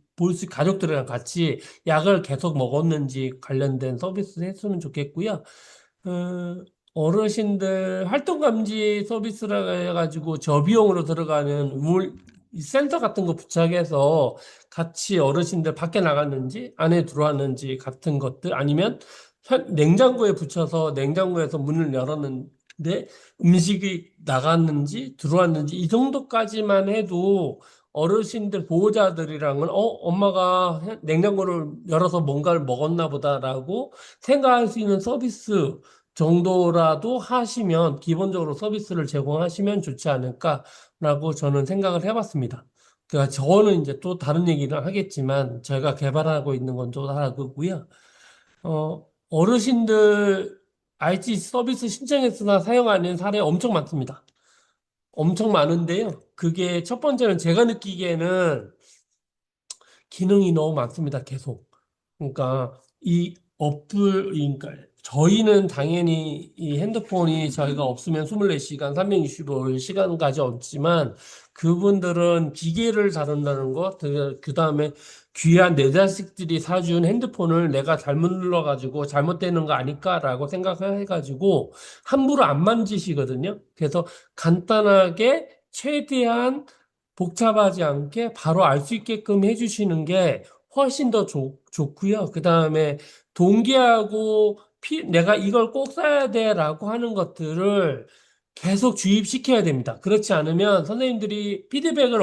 가족들이랑 같이 약을 계속 먹었는지 관련된 서비스 했으면 좋겠고요. 어, 어르신들 활동감지 서비스라 해가지고 저비용으로 들어가는 센터 같은 거 부착해서 같이 어르신들 밖에 나갔는지 안에 들어왔는지 같은 것들 아니면 냉장고에 붙여서 냉장고에서 문을 열었는데 음식이 나갔는지 들어왔는지 이 정도까지만 해도 어르신들 보호자들이랑은 엄마가 냉장고를 열어서 뭔가를 먹었나 보다라고 생각할 수 있는 서비스 정도라도 하시면 기본적으로 서비스를 제공하시면 좋지 않을까라고 저는 생각을 해봤습니다. 그러니까 저는 이제 또 다른 얘기를 하겠지만 제가 개발하고 있는 건 또 다르고요. 어르신들 IT 서비스 신청했으나 사용 안 하는 사례 엄청 많습니다. 엄청 많은데요. 그게 첫 번째는 제가 느끼기에는 기능이 너무 많습니다. 계속. 그러니까 이 그러니까 저희는 당연히 이 핸드폰이 저희가 없으면 24시간, 365시간까지 없지만 그분들은 기계를 다룬다는 것, 그다음에 귀한 내 자식들이 사준 핸드폰을 내가 잘못 눌러가지고 잘못되는 거 아닐까라고 생각해가지고 함부로 안 만지시거든요. 그래서 간단하게 최대한 복잡하지 않게 바로 알 수 있게끔 해주시는 게 훨씬 더 좋고요. 그 다음에 동기하고 내가 이걸 꼭 써야 돼라고 하는 것들을 계속 주입시켜야 됩니다. 그렇지 않으면 선생님들이 피드백이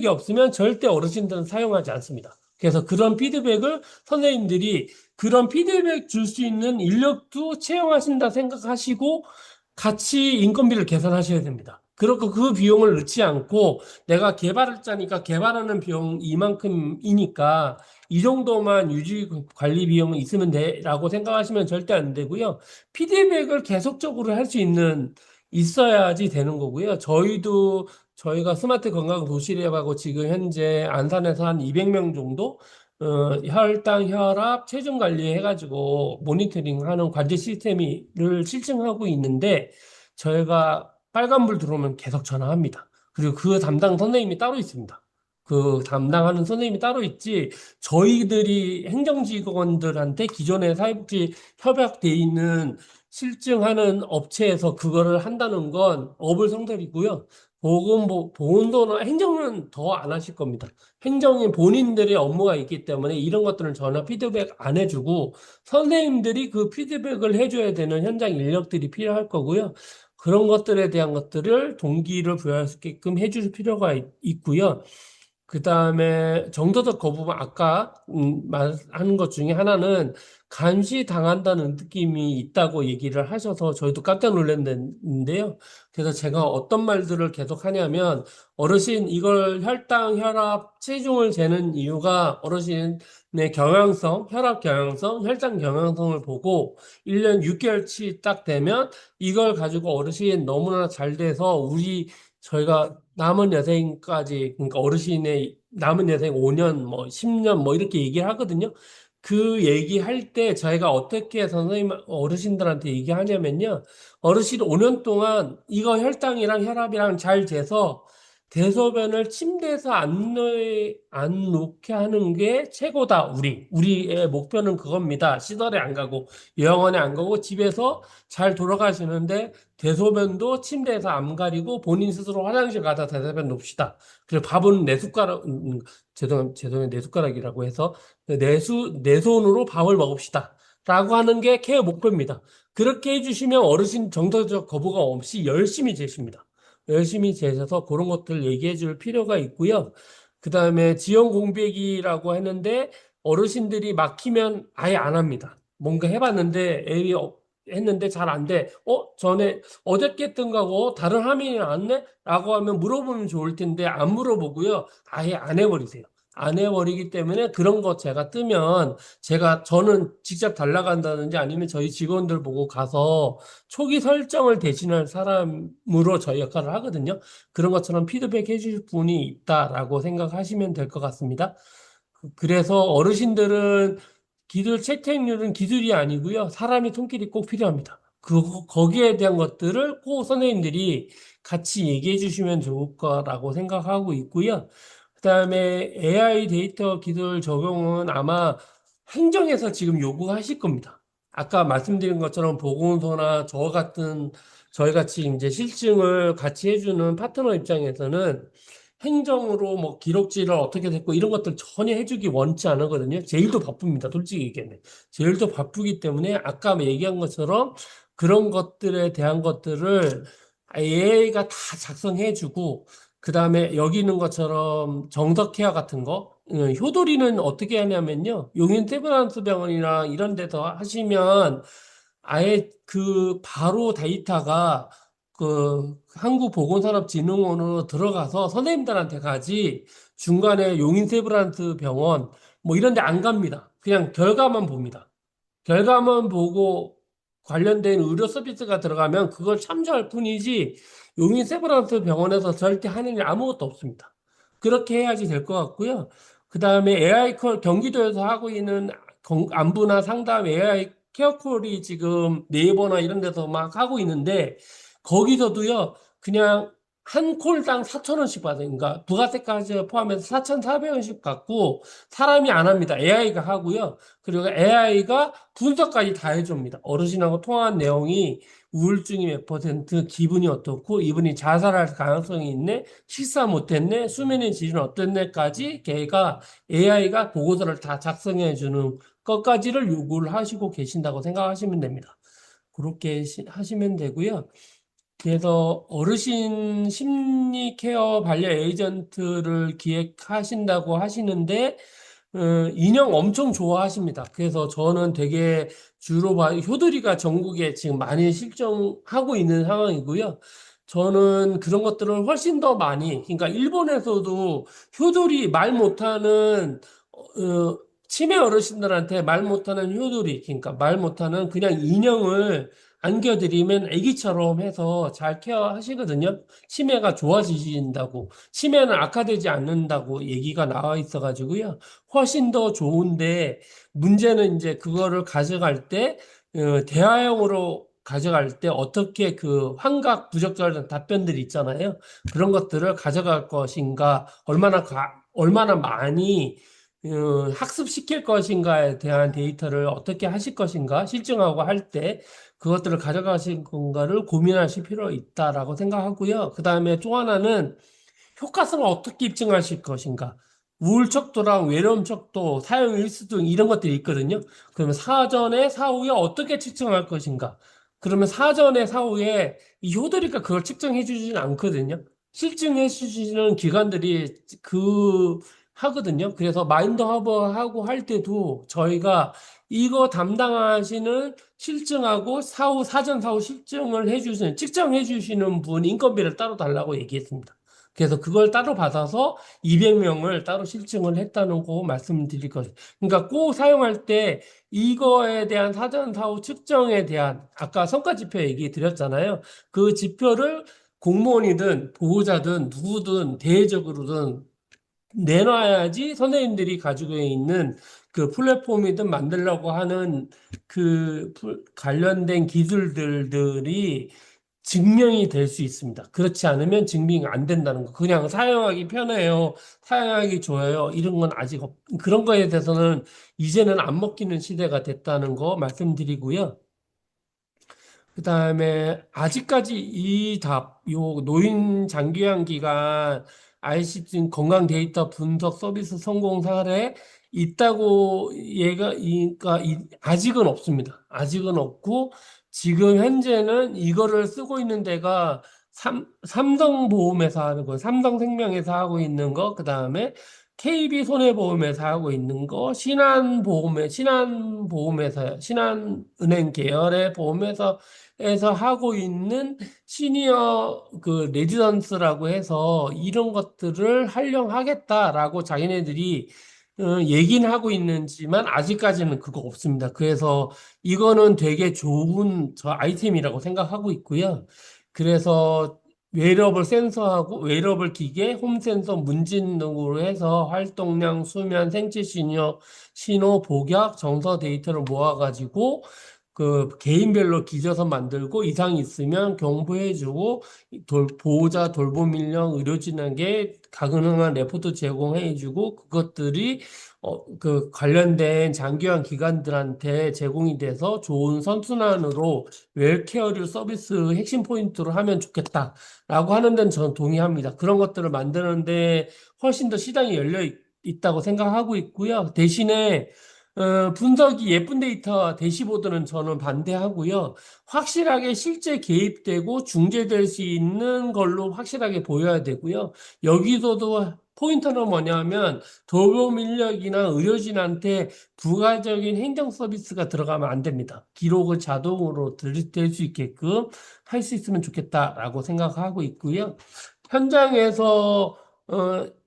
없으면 절대 어르신들은 사용하지 않습니다. 그래서 그런 피드백 줄 수 있는 인력도 채용하신다 생각하시고 같이 인건비를 계산하셔야 됩니다. 그렇고 그 비용을 넣지 않고 내가 개발자니까 개발하는 비용 이만큼이니까 이 정도만 유지 관리 비용은 있으면 돼라고 생각하시면 절대 안 되고요. 피드백을 계속적으로 할 수 있어야지 되는 거고요. 저희가 스마트 건강 도시랩하고 지금 현재 안산에서 한 200명 정도 혈당, 혈압, 체중 관리 해가지고 모니터링하는 관제 시스템을 실증하고 있는데 저희가 빨간불 들어오면 계속 전화합니다. 그리고 그 담당 선생님이 따로 있습니다. 그 담당하는 선생님이 따로 있지 저희들이 행정직원들한테 기존에 사회복지 협약돼 있는 실증하는 업체에서 그거를 한다는 건 어불성설이고요. 보건도나 행정은 더 안 하실 겁니다. 행정이 본인들의 업무가 있기 때문에 이런 것들은 전혀 피드백 안 해주고 선생님들이 그 피드백을 해줘야 되는 현장 인력들이 필요할 거고요. 그런 것들에 대한 것들을 동기를 부여할 수 있게끔 해줄 필요가 있고요. 그 다음에 정도적 거부감, 아까 말하는 것 중에 하나는 감시당한다는 느낌이 있다고 얘기를 하셔서 저희도 깜짝 놀랐는데요. 그래서 제가 어떤 말들을 계속 하냐면 어르신 이걸 혈당, 혈압, 체중을 재는 이유가 어르신의 혈압 경향성, 혈당 경향성을 보고 1년 6개월치 딱 되면 이걸 가지고 어르신 너무나 잘 돼서 저희가 남은 여생까지, 그러니까 어르신의 남은 여생 5년, 뭐 10년, 뭐 이렇게 얘기를 하거든요. 그 얘기할 때 저희가 어떻게 어르신들한테 얘기하냐면요. 어르신 5년 동안 이거 혈당이랑 혈압이랑 잘 재서 대소변을 침대에서 안 놓게 하는 게 최고다. 우리의 목표는 그겁니다. 시설에 안 가고, 요양원에 안 가고, 집에서 잘 돌아가시는데, 대소변도 침대에서 안 가리고, 본인 스스로 화장실 가서 대소변 놓읍시다. 그리고 밥은 내 숟가락, 죄송해요. 내 숟가락이라고 해서, 내 손으로 밥을 먹읍시다. 라고 하는 게 케어 목표입니다. 그렇게 해주시면 어르신 정서적 거부감 없이 열심히 재십니다. 열심히 재셔서 그런 것들 얘기해 줄 필요가 있고요. 그 다음에 지연 공백이라고 했는데 어르신들이 막히면 아예 안 합니다. 뭔가 해봤는데 앱이 했는데 잘 안 돼. 전에 어저께 했던 거고 다른 화면이 나왔네? 라고 하면 물어보면 좋을 텐데 안 물어보고요. 아예 안 해버리세요. 안 해버리기 때문에 그런 거 제가 뜨면 저는 직접 달라간다든지 아니면 저희 직원들 보고 가서 초기 설정을 대신할 사람으로 저희 역할을 하거든요. 그런 것처럼 피드백 해줄 분이 있다라고 생각하시면 될 것 같습니다. 그래서 어르신들은 기술 채택률은 기술이 아니고요. 사람이 손길이 꼭 필요합니다. 거기에 대한 것들을 꼭 선생님들이 같이 얘기해 주시면 좋을 거라고 생각하고 있고요. 그다음에 AI 데이터 기술 적용은 아마 행정에서 지금 요구하실 겁니다. 아까 말씀드린 것처럼 보건소나 저희 같이 이제 실증을 같이 해주는 파트너 입장에서는 행정으로 뭐 기록지를 어떻게 됐고 이런 것들 전혀 해주기 원치 않거든요. 제일 더 바쁩니다. 솔직히 얘기하면. 제일 더 바쁘기 때문에 아까 얘기한 것처럼 그런 것들에 대한 것들을 AI가 다 작성해주고 그 다음에 여기 있는 것처럼 정석 케어 같은 거 효도리는 어떻게 하냐면요. 용인 세브란스 병원이나 이런 데서 하시면 아예 그 바로 데이터가 한국보건산업진흥원으로 들어가서 선생님들한테 가지 중간에 용인 세브란스 병원 뭐 이런 데 안 갑니다. 그냥 결과만 봅니다. 결과만 보고 관련된 의료 서비스가 들어가면 그걸 참조할 뿐이지 용인 세브란스 병원에서 절대 하는 일 아무것도 없습니다. 그렇게 해야지 될 것 같고요. 그 다음에 AI 콜 경기도에서 하고 있는 안부나 상담 AI 케어콜이 지금 네이버나 이런 데서 막 하고 있는데 거기서도요 그냥 한 콜당 4,000원씩 받으니까 그러니까 부가세까지 포함해서 4,400원씩 받고 사람이 안 합니다. AI가 하고요. 그리고 AI가 분석까지 다 해줍니다. 어르신하고 통화한 내용이 우울증이 몇 퍼센트, 기분이 어떻고, 이분이 자살할 가능성이 있네, 식사 못했네, 수면의 질은 어땠네까지 걔가 AI가 보고서를 다 작성해 주는 것까지를 요구를 하시고 계신다고 생각하시면 됩니다. 그렇게 하시면 되고요. 그래서 어르신 심리 케어 반려 에이전트를 기획하신다고 하시는데 인형 엄청 좋아하십니다. 그래서 저는 되게 효도리가 전국에 지금 많이 실정하고 있는 상황이고요. 저는 그런 것들을 훨씬 더 많이, 그러니까 일본에서도 효도리 말 못하는, 치매 어르신들한테 말 못하는 효도리, 그러니까 말 못하는 그냥 인형을 안겨드리면 아기처럼 해서 잘 케어하시거든요. 치매가 좋아지신다고. 치매는 악화되지 않는다고 얘기가 나와 있어가지고요. 훨씬 더 좋은데 문제는 이제 그거를 가져갈 때 대화형으로 가져갈 때 어떻게 그 환각 부적절한 답변들이 있잖아요. 그런 것들을 가져갈 것인가, 얼마나 많이 학습시킬 것인가에 대한 데이터를 어떻게 하실 것인가, 실증하고 할 때 그것들을 가져가실 건가를 고민하실 필요 있다라고 생각하고요. 그 다음에 또 하나는 효과성을 어떻게 입증하실 것인가? 우울 척도랑 외로움 척도, 사용 일수 등 이런 것들이 있거든요. 그러면 사전에 사후에 어떻게 측정할 것인가? 그러면 사전에 사후에 이 효도리가 그걸 측정해 주지는 않거든요. 실증해 주시는 기관들이 하거든요. 그래서 마인드 허브하고 할 때도 저희가 이거 담당하시는 실증하고 사전 사후 실증을 해주시는, 측정해 주시는 분 인건비를 따로 달라고 얘기했습니다. 그래서 그걸 따로 받아서 200명을 따로 실증을 했다는 거 말씀드릴 거예요. 그러니까 꼭 사용할 때 이거에 대한 사전 사후 측정에 대한 아까 성과 지표 얘기 드렸잖아요. 그 지표를 공무원이든 보호자든 누구든 대외적으로든 내놔야지 선생님들이 가지고 있는 그 플랫폼이든 만들려고 하는 관련된 기술들이 증명이 될 수 있습니다. 그렇지 않으면 증명이 안 된다는 거. 그냥 사용하기 편해요. 사용하기 좋아요. 이런 건 아직 그런 거에 대해서는 이제는 안 먹히는 시대가 됐다는 거 말씀드리고요. 그다음에 아직까지 요 노인 장기요양 기간 ICT 건강 데이터 분석 서비스 성공 사례 있다고 아직은 없습니다. 아직은 없고 지금 현재는 이거를 쓰고 있는 데가 삼성보험에서 하는 거, 삼성생명에서 하고 있는 거, 그다음에 KB손해보험에서 하고 있는 거, 신한은행 계열의 보험에서 하고 있는 시니어 그 레지던스라고 해서 이런 것들을 활용하겠다라고 자기네들이 얘기는 하고 있는지만 아직까지는 그거 없습니다. 그래서 이거는 되게 좋은 저 아이템이라고 생각하고 있고요. 그래서 웨어러블 센서하고 웨어러블 기계, 홈 센서 문진 등으로 해서 활동량, 수면, 생체 신호, 복약, 정서 데이터를 모아가지고 그 개인별로 기저서 만들고 이상 있으면 경보해주고 보호자 돌봄 인력 의료진에게 가능한 레포트 제공해주고 그것들이 그 관련된 장기요양 기관들한테 제공이 돼서 좋은 선순환으로 웰케어류 서비스 핵심 포인트로 하면 좋겠다라고 하는 데는 저는 동의합니다. 그런 것들을 만드는데 훨씬 더 시장이 있다고 생각하고 있고요. 대신에 분석이 예쁜 데이터 대시보드는 저는 반대하고요. 확실하게 실제 개입되고 중재될 수 있는 걸로 확실하게 보여야 되고요. 여기서도 포인트는 뭐냐면 돌봄 인력이나 의료진한테 부가적인 행정 서비스가 들어가면 안 됩니다. 기록을 자동으로 들이댈 수 있게끔 할 수 있으면 좋겠다라고 생각하고 있고요. 현장에서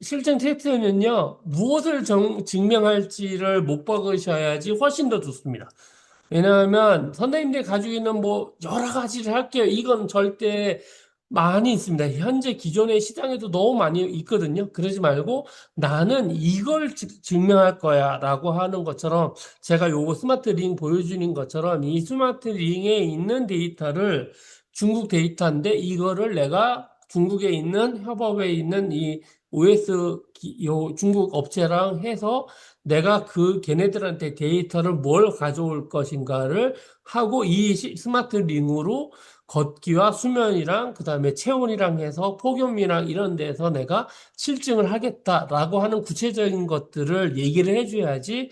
실증 테스트는요, 무엇을 증명할지를 못 박으셔야지 훨씬 더 좋습니다. 왜냐하면 선생님들이 가지고 있는 뭐 여러 가지를 할게요. 이건 절대 많이 있습니다. 현재 기존의 시장에도 너무 많이 있거든요. 그러지 말고 나는 이걸 증명할 거야 라고 하는 것처럼 제가 요거 스마트 링 보여주는 것처럼 이 스마트 링에 있는 데이터를 중국 데이터인데 이거를 내가 중국에 있는 협업에 있는 이 OS 요 중국 업체랑 해서 내가 그 걔네들한테 데이터를 뭘 가져올 것인가를 하고 이 스마트 링으로 걷기와 수면이랑 그다음에 체온이랑 해서 폭염이랑 이런 데서 내가 실증을 하겠다라고 하는 구체적인 것들을 얘기를 해줘야지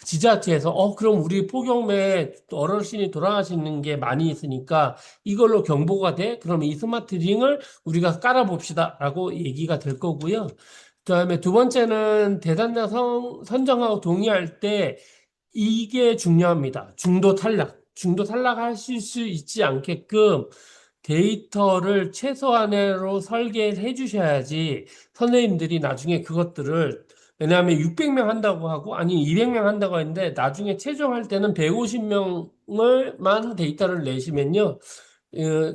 지자체에서 그럼 우리 폭염에 어르신이 돌아가시는 게 많이 있으니까 이걸로 경보가 돼? 그럼 이 스마트 링을 우리가 깔아봅시다라고 얘기가 될 거고요. 그다음에 두 번째는 대상자 선정하고 동의할 때 이게 중요합니다. 중도 탈락. 중도 탈락하실 수 있지 않게끔 데이터를 최소한으로 설계를 해주셔야지 선생님들이 나중에 그것들을 왜냐하면 600명 한다고 하고 아니 200명 한다고 했는데 나중에 최종할 때는 150명을만 데이터를 내시면요.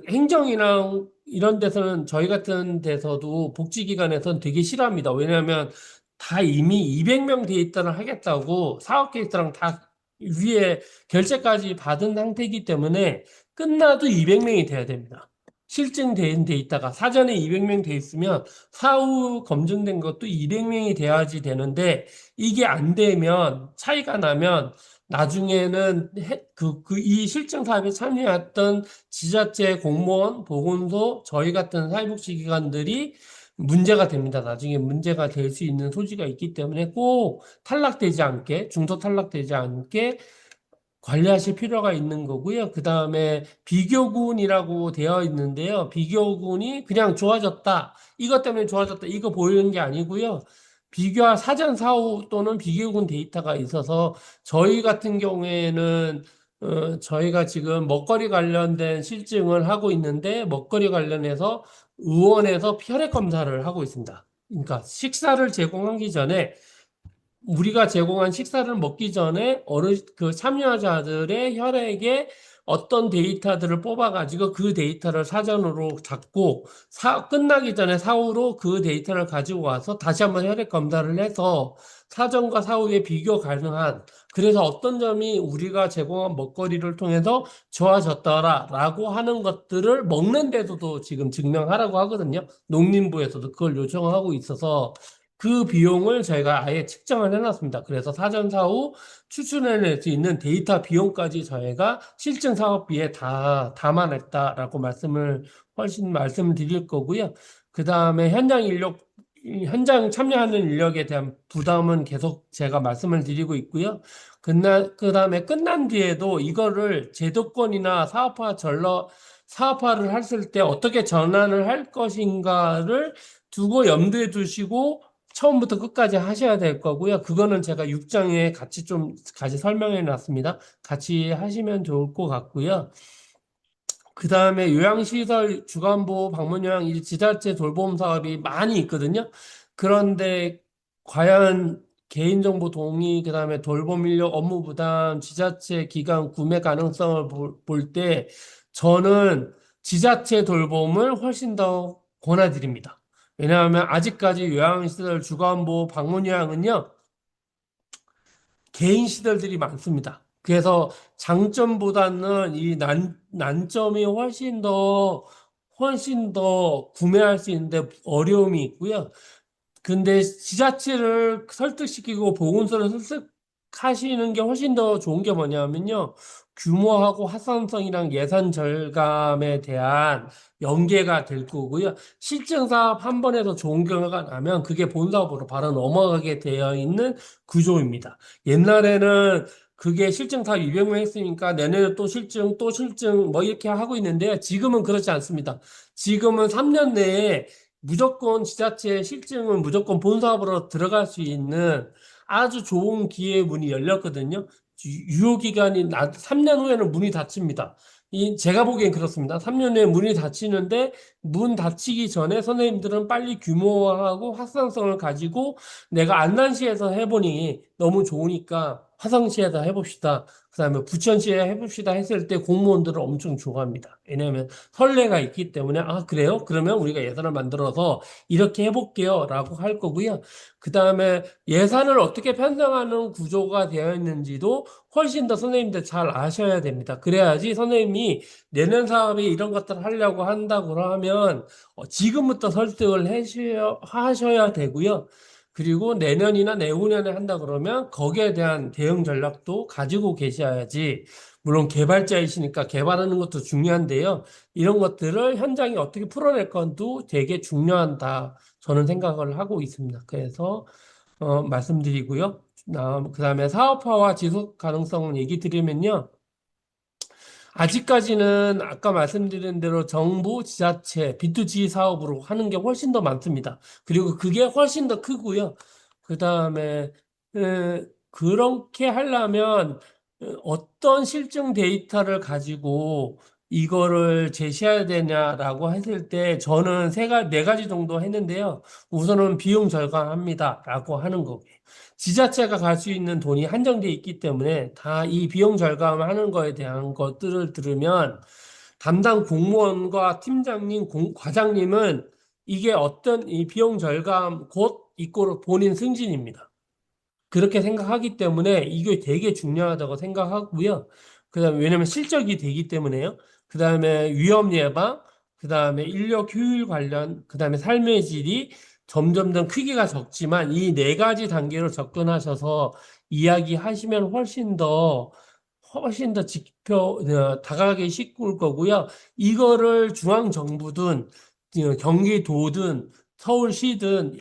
행정이랑 이런 데서는 저희 같은 데서도 복지기관에서는 되게 싫어합니다. 왜냐하면 다 이미 200명 데이터를 하겠다고 사업 계획서랑 다 위에 결제까지 받은 상태이기 때문에 끝나도 200명이 돼야 됩니다. 실증된 데이터가 사전에 200명 돼 있으면 사후 검증된 것도 200명이 돼야지 되는데 이게 안 되면 차이가 나면 나중에는 이 실증 사업에 참여했던 지자체 공무원, 보건소, 저희 같은 사회복지기관들이 문제가 됩니다. 나중에 문제가 될 수 있는 소지가 있기 때문에 꼭 탈락되지 않게, 중도 탈락되지 않게 관리하실 필요가 있는 거고요. 그 다음에 비교군이라고 되어 있는데요. 비교군이 그냥 좋아졌다. 이것 때문에 좋아졌다. 이거 보이는 게 아니고요. 비교와 사전 사후 또는 비교군 데이터가 있어서 저희 같은 경우에는 저희가 지금 먹거리 관련된 실증을 하고 있는데 먹거리 관련해서 의원에서 혈액 검사를 하고 있습니다. 그러니까 식사를 제공하기 전에 우리가 제공한 식사를 먹기 전에 그 참여자들의 혈액에 어떤 데이터들을 뽑아가지고 그 데이터를 사전으로 잡고 끝나기 전에 사후로 그 데이터를 가지고 와서 다시 한번 혈액 검사를 해서 사전과 사후에 비교 가능한 그래서 어떤 점이 우리가 제공한 먹거리를 통해서 좋아졌더라라고 하는 것들을 먹는 데서도 지금 증명하라고 하거든요. 농림부에서도 그걸 요청하고 있어서 그 비용을 저희가 아예 측정을 해놨습니다. 그래서 사전 사후 추출해낼 수 있는 데이터 비용까지 저희가 실증 사업비에 다 담아냈다라고 훨씬 말씀을 드릴 거고요. 그 다음에 이 현장 참여하는 인력에 대한 부담은 계속 제가 말씀을 드리고 있고요. 그다음에 끝난 뒤에도 이거를 제도권이나 사업화를 했을 때 어떻게 전환을 할 것인가를 두고 염두에 두시고 처음부터 끝까지 하셔야 될 거고요. 그거는 제가 6장에 같이 설명해 놨습니다. 같이 하시면 좋을 것 같고요. 그 다음에 요양시설 주간보호 방문요양 이 지자체 돌봄 사업이 많이 있거든요. 그런데 과연 개인정보 동의, 그 다음에 돌봄 인력 업무 부담, 지자체 기관 구매 가능성을 볼 때 저는 지자체 돌봄을 훨씬 더 권해드립니다. 왜냐하면 아직까지 요양시설 주간보호 방문요양은요, 개인 시설들이 많습니다. 그래서 장점보다는 난점이 훨씬 더 구매할 수 있는데 어려움이 있고요. 근데 지자체를 설득시키고 보건소를 설득하시는 게 훨씬 더 좋은 게 뭐냐면요. 규모하고 확산성이랑 예산 절감에 대한 연계가 될 거고요. 실증 사업 한 번에서 좋은 결과가 나면 그게 본 사업으로 바로 넘어가게 되어 있는 구조입니다. 옛날에는 그게 실증 사업 200명 했으니까 내년에 또 실증 뭐 이렇게 하고 있는데요. 지금은 그렇지 않습니다. 지금은 3년 내에 무조건 지자체 실증은 무조건 본사업으로 들어갈 수 있는 아주 좋은 기회의 문이 열렸거든요. 유효기간이 3년 후에는 문이 닫힙니다. 제가 보기엔 그렇습니다. 3년 후에 문이 닫히는데 문 닫히기 전에 선생님들은 빨리 규모화하고 확산성을 가지고 내가 안남시에서 해보니 너무 좋으니까 화성시에다 해봅시다. 그 다음에 부천시에 해봅시다 했을 때 공무원들은 엄청 좋아합니다. 왜냐하면 선례가 있기 때문에 아 그래요? 그러면 우리가 예산을 만들어서 이렇게 해볼게요 라고 할 거고요. 그 다음에 예산을 어떻게 편성하는 구조가 되어 있는지도 훨씬 더 선생님들 잘 아셔야 됩니다. 그래야지 선생님이 내년 사업에 이런 것들을 하려고 한다고 하면 지금부터 설득을 하셔야 되고요. 그리고 내년이나 내후년에 한다 그러면 거기에 대한 대응 전략도 가지고 계셔야지. 물론 개발자이시니까 개발하는 것도 중요한데요. 이런 것들을 현장에 어떻게 풀어낼 건도 되게 중요하다. 저는 생각을 하고 있습니다. 그래서 말씀드리고요. 그다음에 사업화와 지속 가능성 얘기 드리면요. 아직까지는 아까 말씀드린 대로 정부, 지자체, B2G 사업으로 하는 게 훨씬 더 많습니다. 그리고 그게 훨씬 더 크고요. 그 다음에 그렇게 하려면 어떤 실증 데이터를 가지고 이거를 제시해야 되냐라고 했을 때 저는 네 가지 정도 했는데요. 우선은 비용 절감합니다라고 하는 거고요. 지자체가 갈 수 있는 돈이 한정돼 있기 때문에 다 이 비용 절감하는 거에 대한 것들을 들으면 담당 공무원과 팀장님, 과장님은 이게 어떤 이 비용 절감 곧 이꼬르 본인 승진입니다. 그렇게 생각하기 때문에 이게 되게 중요하다고 생각하고요. 그다음에 왜냐면 실적이 되기 때문에요. 그다음에 위험 예방, 그다음에 인력 효율 관련, 그다음에 삶의 질이 점점 더 크기가 적지만 이 네 가지 단계로 접근하셔서 이야기하시면 훨씬 더 다가가기 쉽을 거고요. 이거를 중앙정부든 경기도든 서울시든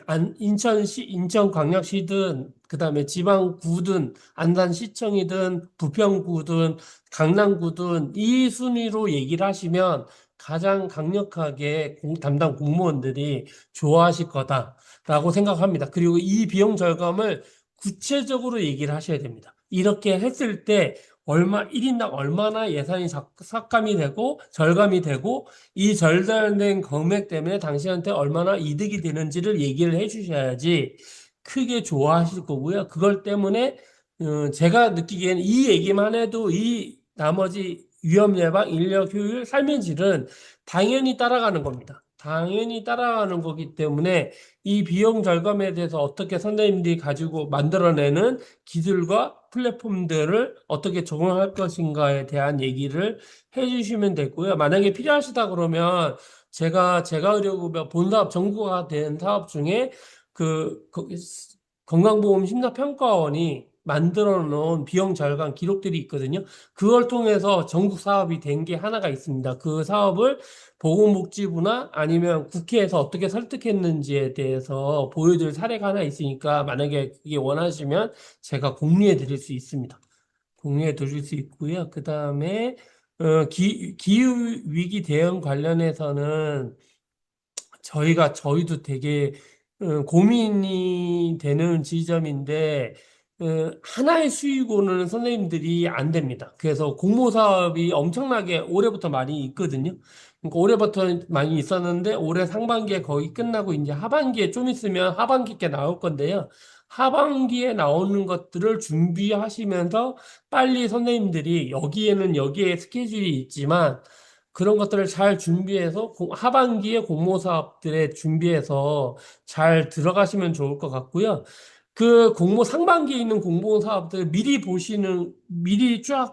인천광역시든 그다음에 지방구든 안산시청이든 부평구든 강남구든 이 순위로 얘기를 하시면 가장 강력하게 담당 공무원들이 좋아하실 거다라고 생각합니다. 그리고 이 비용 절감을 구체적으로 얘기를 하셔야 됩니다. 이렇게 했을 때 1인당 얼마나 예산이 삭감이 되고 절감이 되고 이 절단된 금액 때문에 당신한테 얼마나 이득이 되는지를 얘기를 해주셔야지 크게 좋아하실 거고요. 그걸 때문에 제가 느끼기에는 이 얘기만 해도 이 나머지 위험 예방, 인력 효율, 삶의 질은 당연히 따라가는 겁니다. 당연히 따라가는 거기 때문에 이 비용 절감에 대해서 어떻게 선생님들이 가지고 만들어내는 기술과 플랫폼들을 어떻게 적용할 것인가에 대한 얘기를 해주시면 되고요. 만약에 필요하시다 그러면 제가 의료급여 본사업 정부가 된 사업 중에 거기 건강보험 심사평가원이 만들어 놓은 비용 절감 기록들이 있거든요. 그걸 통해서 전국 사업이 된 게 하나가 있습니다. 그 사업을 보건복지부나 아니면 국회에서 어떻게 설득했는지에 대해서 보여줄 사례가 하나 있으니까 만약에 그게 원하시면 제가 공유해 드릴 수 있습니다. 공유해 드릴 수 있고요. 그 다음에 기후위기 대응 관련해서는 저희도 되게 고민이 되는 지점인데 하나의 수익으로는 선생님들이 안 됩니다. 그래서 공모 사업이 엄청나게 올해부터 많이 있거든요. 그러니까 올해부터 많이 있었는데 올해 상반기에 거의 끝나고 이제 하반기에 좀 있으면 하반기 게 나올 건데요. 하반기에 나오는 것들을 준비하시면서 빨리 선생님들이 여기에 스케줄이 있지만 그런 것들을 잘 준비해서 하반기에 공모 사업들에 준비해서 잘 들어가시면 좋을 것 같고요. 그 상반기에 있는 공모 사업들 미리 쫙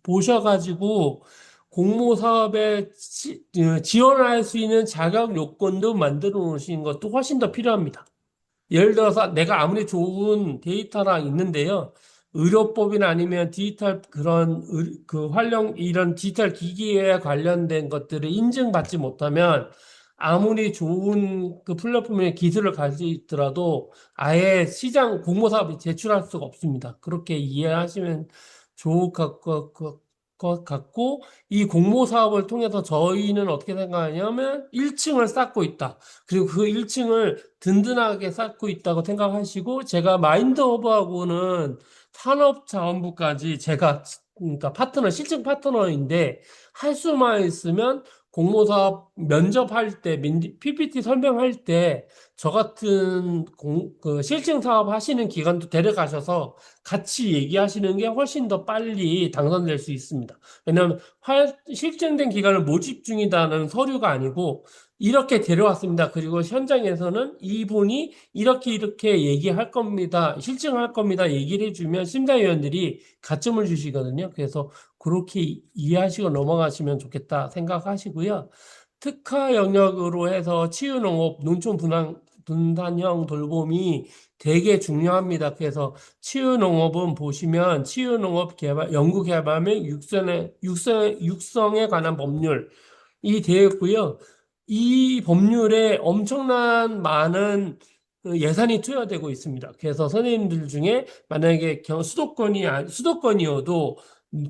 보셔가지고 공모 사업에 지원할 수 있는 자격 요건도 만들어 놓으시는 것도 훨씬 더 필요합니다. 예를 들어서 내가 아무리 좋은 데이터랑 있는데요. 의료법이나 아니면 디지털 이런 디지털 기기에 관련된 것들을 인증받지 못하면 아무리 좋은 그 플랫폼의 기술을 가지고 있더라도 아예 시장 공모 사업에 제출할 수가 없습니다. 그렇게 이해하시면 좋을 것 같고, 이 공모 사업을 통해서 저희는 어떻게 생각하냐면 1층을 쌓고 있다. 그리고 그 1층을 든든하게 쌓고 있다고 생각하시고 제가 마인드허브하고는 산업자원부까지 그러니까 실증 파트너인데 할 수만 있으면 공모사업 면접할 때 PPT 설명할 때 저 같은 실증 사업 하시는 기관도 데려가셔서 같이 얘기하시는 게 훨씬 더 빨리 당선될 수 있습니다. 왜냐하면 실증된 기관을 모집 중이다는 서류가 아니고 이렇게 데려왔습니다. 그리고 현장에서는 이분이 이렇게 얘기할 겁니다. 실증할 겁니다. 얘기를 해주면 심사위원들이 가점을 주시거든요. 그래서 그렇게 이해하시고 넘어가시면 좋겠다 생각하시고요. 특화 영역으로 해서 치유농업, 분단형 돌봄이 되게 중요합니다. 그래서 치유농업은 보시면 치유농업 연구개발 및 육성에 관한 법률이 되어 있고요. 이 법률에 엄청난 많은 예산이 투여되고 있습니다. 그래서 선생님들 중에 만약에 수도권이어도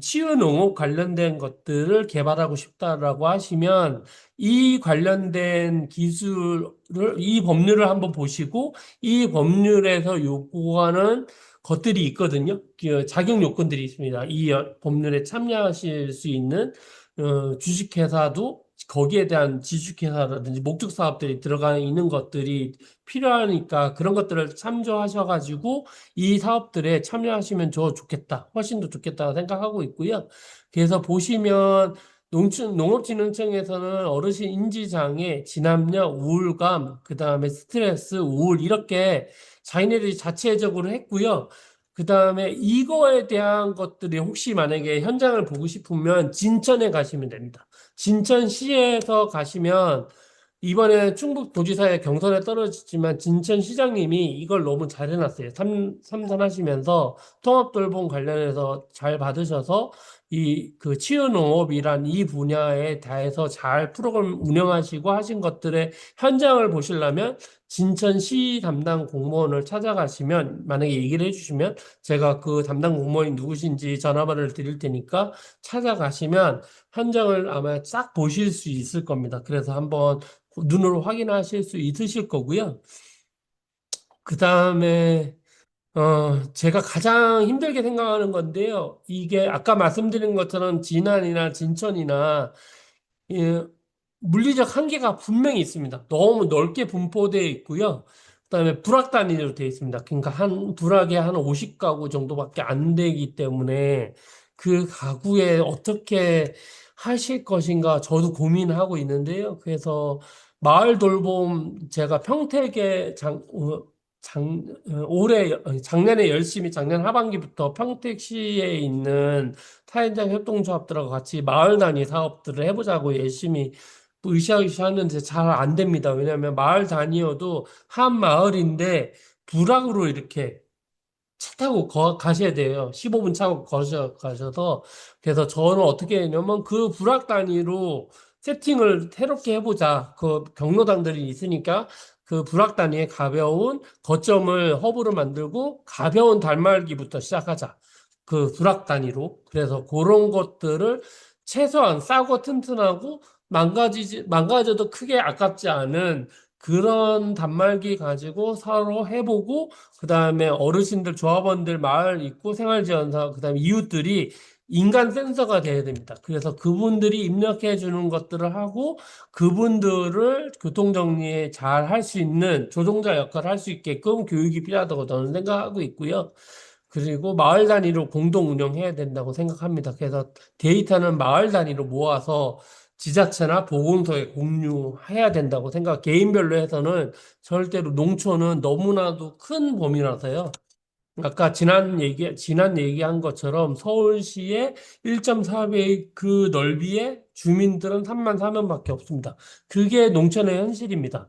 치유 농업 관련된 것들을 개발하고 싶다라고 하시면 이 관련된 이 법률을 한번 보시고 이 법률에서 요구하는 것들이 있거든요. 그 자격 요건들이 있습니다. 이 법률에 참여하실 수 있는 주식회사도 거기에 대한 지주회사라든지 목적 사업들이 들어가 있는 것들이 필요하니까 그런 것들을 참조하셔가지고 이 사업들에 참여하시면 훨씬 더 좋겠다 생각하고 있고요. 그래서 보시면 농업진흥청에서는 어르신 인지장애, 진압력, 우울감, 그 다음에 스트레스, 우울 이렇게 자기네들이 자체적으로 했고요. 그 다음에 이거에 대한 것들이 혹시 만약에 현장을 보고 싶으면 진천에 가시면 됩니다. 진천시에서 가시면 이번에 충북도지사의 경선에 떨어졌지만 진천시장님이 이걸 너무 잘 해놨어요. 삼선하시면서 통합돌봄 관련해서 잘 받으셔서 그 치유농업이란 이 분야에 대해서 잘 프로그램 운영하시고 하신 것들의 현장을 보시려면 진천시 담당 공무원을 찾아가시면 만약에 얘기를 해주시면 제가 그 담당 공무원이 누구신지 전화번호를 드릴 테니까 찾아가시면 현장을 아마 싹 보실 수 있을 겁니다. 그래서 한번 눈으로 확인하실 수 있으실 거고요. 그 다음에 제가 가장 힘들게 생각하는 건데요. 이게 아까 말씀드린 것처럼 진안이나 진천이나 예, 물리적 한계가 분명히 있습니다. 너무 넓게 분포되어 있고요. 그다음에 불악 단위로 되어 있습니다. 그러니까 한 불악에 한 50가구 정도밖에 안 되기 때문에 그 가구에 어떻게 하실 것인가 저도 고민하고 있는데요. 그래서 마을 돌봄 제가 평택에 올해 작년에 열심히 작년 하반기부터 평택시에 있는 타인장 협동조합들하고 같이 마을 단위 사업들을 해보자고 열심히 으쌰으쌰 하는데 잘 안 됩니다. 왜냐하면 마을 단위여도 한 마을인데 부락으로 이렇게 차 타고 가셔야 돼요. 15분 차고 가셔서. 그래서 저는 어떻게 했냐면 그 불악 단위로 세팅을 새롭게 해보자. 그 경로당들이 있으니까 그 불악 단위에 가벼운 거점을 허브를 만들고 가벼운 단말기부터 시작하자. 그 불악 단위로. 그래서 그런 것들을 최소한 싸고 튼튼하고 망가져도 크게 아깝지 않은 그런 단말기 가지고 서로 해보고 그다음에 어르신들, 조합원들, 마을 입구, 생활지원사, 그다음에 이웃들이 인간 센서가 돼야 됩니다. 그래서 그분들이 입력해 주는 것들을 하고 그분들을 교통정리에 잘 할 수 있는 조종자 역할을 할 수 있게끔 교육이 필요하다고 저는 생각하고 있고요. 그리고 마을 단위로 공동 운영해야 된다고 생각합니다. 그래서 데이터는 마을 단위로 모아서 지자체나 보건소에 공유해야 된다고 생각. 개인별로 해서는 절대로 농촌은 너무나도 큰 범위라서요. 아까 지난 얘기한 것처럼 서울시의 1.4배의 그 넓이에 주민들은 3만 4명밖에 없습니다. 그게 농촌의 현실입니다.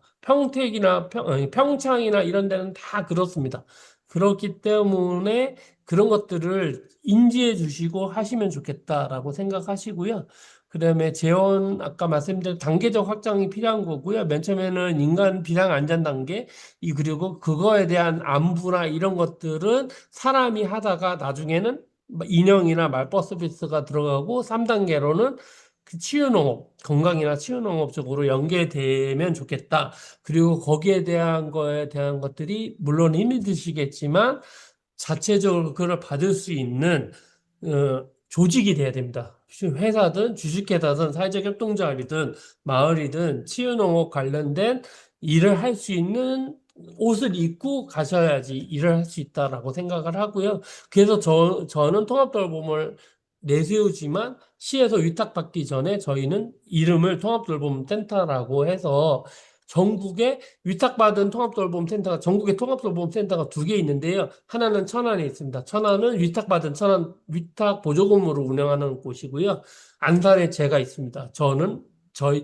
평창이나 이런 데는 다 그렇습니다. 그렇기 때문에 그런 것들을 인지해 주시고 하시면 좋겠다라고 생각하시고요. 그다음에 재원 아까 말씀드린 단계적 확장이 필요한 거고요. 맨 처음에는 인간 비상 안전 단계 그리고 그거에 대한 안부나 이런 것들은 사람이 하다가 나중에는 인형이나 말버 서비스가 들어가고 3단계로는 그 치유농업, 건강이나 치유농업 쪽으로 연계되면 좋겠다. 그리고 거기에 대한 거에 대한 것들이 물론 힘이 드시겠지만 자체적으로 그걸 받을 수 있는 조직이 돼야 됩니다. 회사든 주식회사든 사회적 협동조합이든 마을이든 치유농업 관련된 일을 할 수 있는 옷을 입고 가셔야지 일을 할 수 있다라고 생각을 하고요. 그래서 저는 통합돌봄을 내세우지만 시에서 위탁받기 전에 저희는 이름을 통합돌봄센터라고 해서 전국에 위탁받은 통합돌봄센터가 전국에 통합돌봄센터가 두 개 있는데요. 하나는 천안에 있습니다. 천안은 위탁받은 천안 위탁 보조금으로 운영하는 곳이고요. 안산에 제가 있습니다.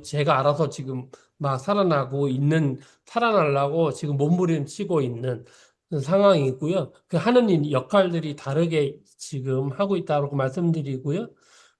제가 알아서 지금 막 살아나려고 지금 몸부림치고 있는 상황이고요. 그 하는 일 역할들이 다르게 지금 하고 있다고 말씀드리고요.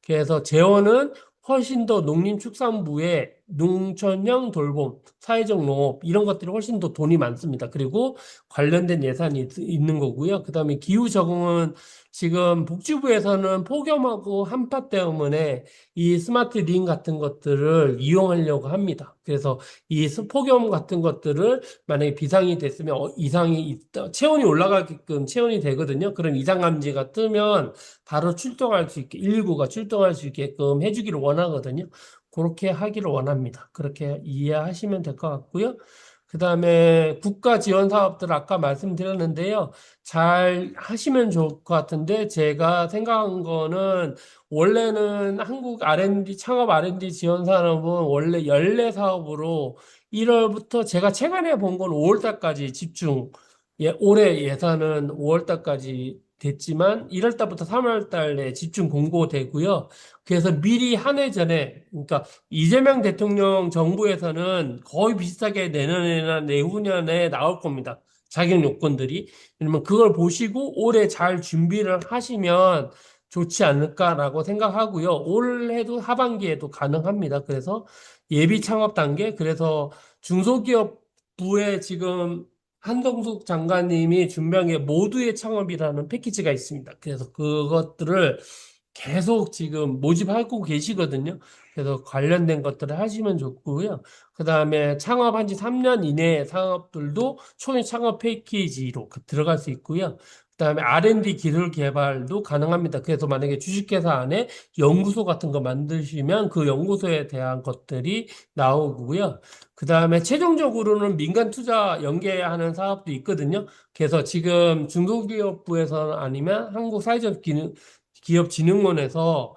그래서 재원은 훨씬 더 농림축산부의 농촌형 돌봄, 사회적 농업 이런 것들이 훨씬 더 돈이 많습니다. 그리고 관련된 예산이 있는 거고요. 그다음에 기후 적응은 지금 복지부에서는 폭염하고 한파 때문에 이 스마트 링 같은 것들을 이용하려고 합니다. 그래서 이 폭염 같은 것들을 만약에 비상이 됐으면 이상이 있다, 체온이 올라가게끔 체온이 되거든요. 그런 이상 감지가 뜨면 바로 출동할 수 있게 119가 출동할 수 있게끔 해주기를 원하거든요. 그렇게 하기를 원합니다. 그렇게 이해하시면 될 것 같고요. 그다음에 국가 지원 사업들 아까 말씀드렸는데요. 잘 하시면 좋을 것 같은데 제가 생각한 거는 원래는 한국 R&D 창업 R&D 지원 산업은 원래 연례 사업으로 1월부터 제가 최근에 본 건 5월 달까지 집중 올해 예산은 5월 달까지 됐지만 1월 달부터 3월 달에 집중 공고되고요. 그래서 미리 한 해 전에 그러니까 이재명 대통령 정부에서는 거의 비슷하게 내년이나 내후년에 나올 겁니다. 자격 요건들이. 왜냐면 그걸 보시고 올해 잘 준비를 하시면 좋지 않을까라고 생각하고요. 올해도 하반기에도 가능합니다. 그래서 예비 창업 단계, 그래서 중소기업부에 지금 한동숙 장관님이 준비한 게 모두의 창업이라는 패키지가 있습니다. 그래서 그것들을 계속 지금 모집하고 계시거든요. 그래서 관련된 것들을 하시면 좋고요. 그 다음에 창업한 지 3년 이내 사업들도 초기 창업 패키지로 들어갈 수 있고요. 그 다음에 R&D 기술 개발도 가능합니다. 그래서 만약에 주식회사 안에 연구소 같은 거 만드시면 그 연구소에 대한 것들이 나오고요. 그 다음에 최종적으로는 민간 투자 연계하는 사업도 있거든요. 그래서 지금 중소기업부에서 아니면 한국 사회적 기업진흥원에서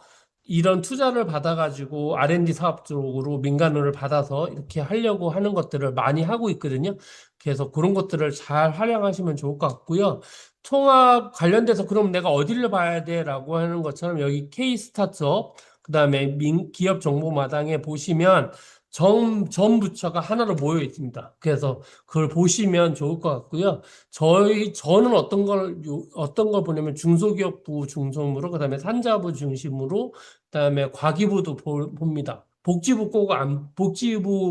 이런 투자를 받아가지고 R&D 사업 쪽으로 민간을 받아서 이렇게 하려고 하는 것들을 많이 하고 있거든요. 그래서 그런 것들을 잘 활용하시면 좋을 것 같고요. 통합 관련돼서 그럼 내가 어디를 봐야 돼라고 하는 것처럼 여기 K 스타트업, 그다음에 기업 정보마당에 보시면 전 부처가 하나로 모여 있습니다. 그래서 그걸 보시면 좋을 것 같고요. 저는 어떤 걸 보냐면 중소기업부 중심으로, 그다음에 산자부 중심으로, 그다음에 과기부도 봅니다. 복지부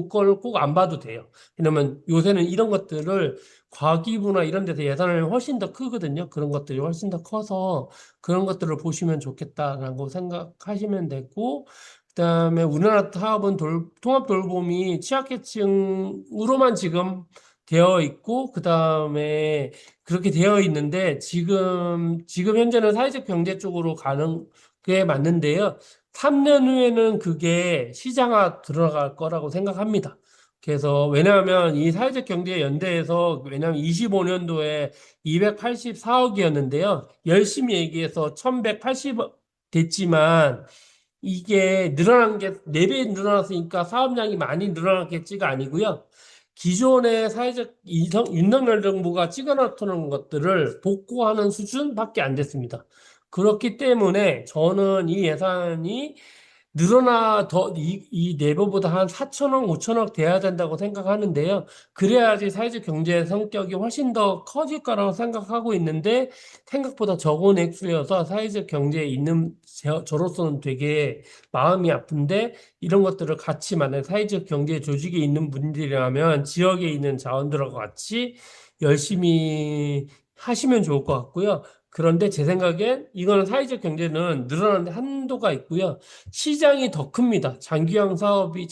걸 꼭 안 봐도 돼요. 왜냐면 요새는 이런 것들을 과기부나 이런 데서 예산을 훨씬 더 크거든요. 그런 것들이 훨씬 더 커서 그런 것들을 보시면 좋겠다라고 생각하시면 되고, 그다음에 우리나라 사업은 통합 돌봄이 취약계층으로만 지금 되어 있고, 그다음에 그렇게 되어 있는데, 지금 현재는 사회적 경제 쪽으로 가는 게 맞는데요. 3년 후에는 그게 시장화 들어갈 거라고 생각합니다. 그래서 왜냐하면 이 사회적 경제 연대에서, 왜냐하면 25년도에 284억이었는데요. 열심히 얘기해서 1180억 됐지만, 이게 늘어난 게 4배 늘어났으니까 사업량이 많이 늘어났겠지가 아니고요. 기존의 사회적 윤석열 정부가 찍어놨던 것들을 복구하는 수준밖에 안 됐습니다. 그렇기 때문에 저는 이 예산이 이 내부보다 한 4천억, 5천억 돼야 된다고 생각하는데요. 그래야지 사회적 경제 성격이 훨씬 더 커질 거라고 생각하고 있는데, 생각보다 적은 액수여서 사회적 경제에 있는 저로서는 되게 마음이 아픈데, 이런 것들을 같이 만약 사회적 경제 조직에 있는 분들이라면 지역에 있는 자원들과 같이 열심히 하시면 좋을 것 같고요. 그런데 제 생각엔 이거는 사회적 경제는 늘어나는 한도가 있고요. 시장이 더 큽니다. 장기형 사업이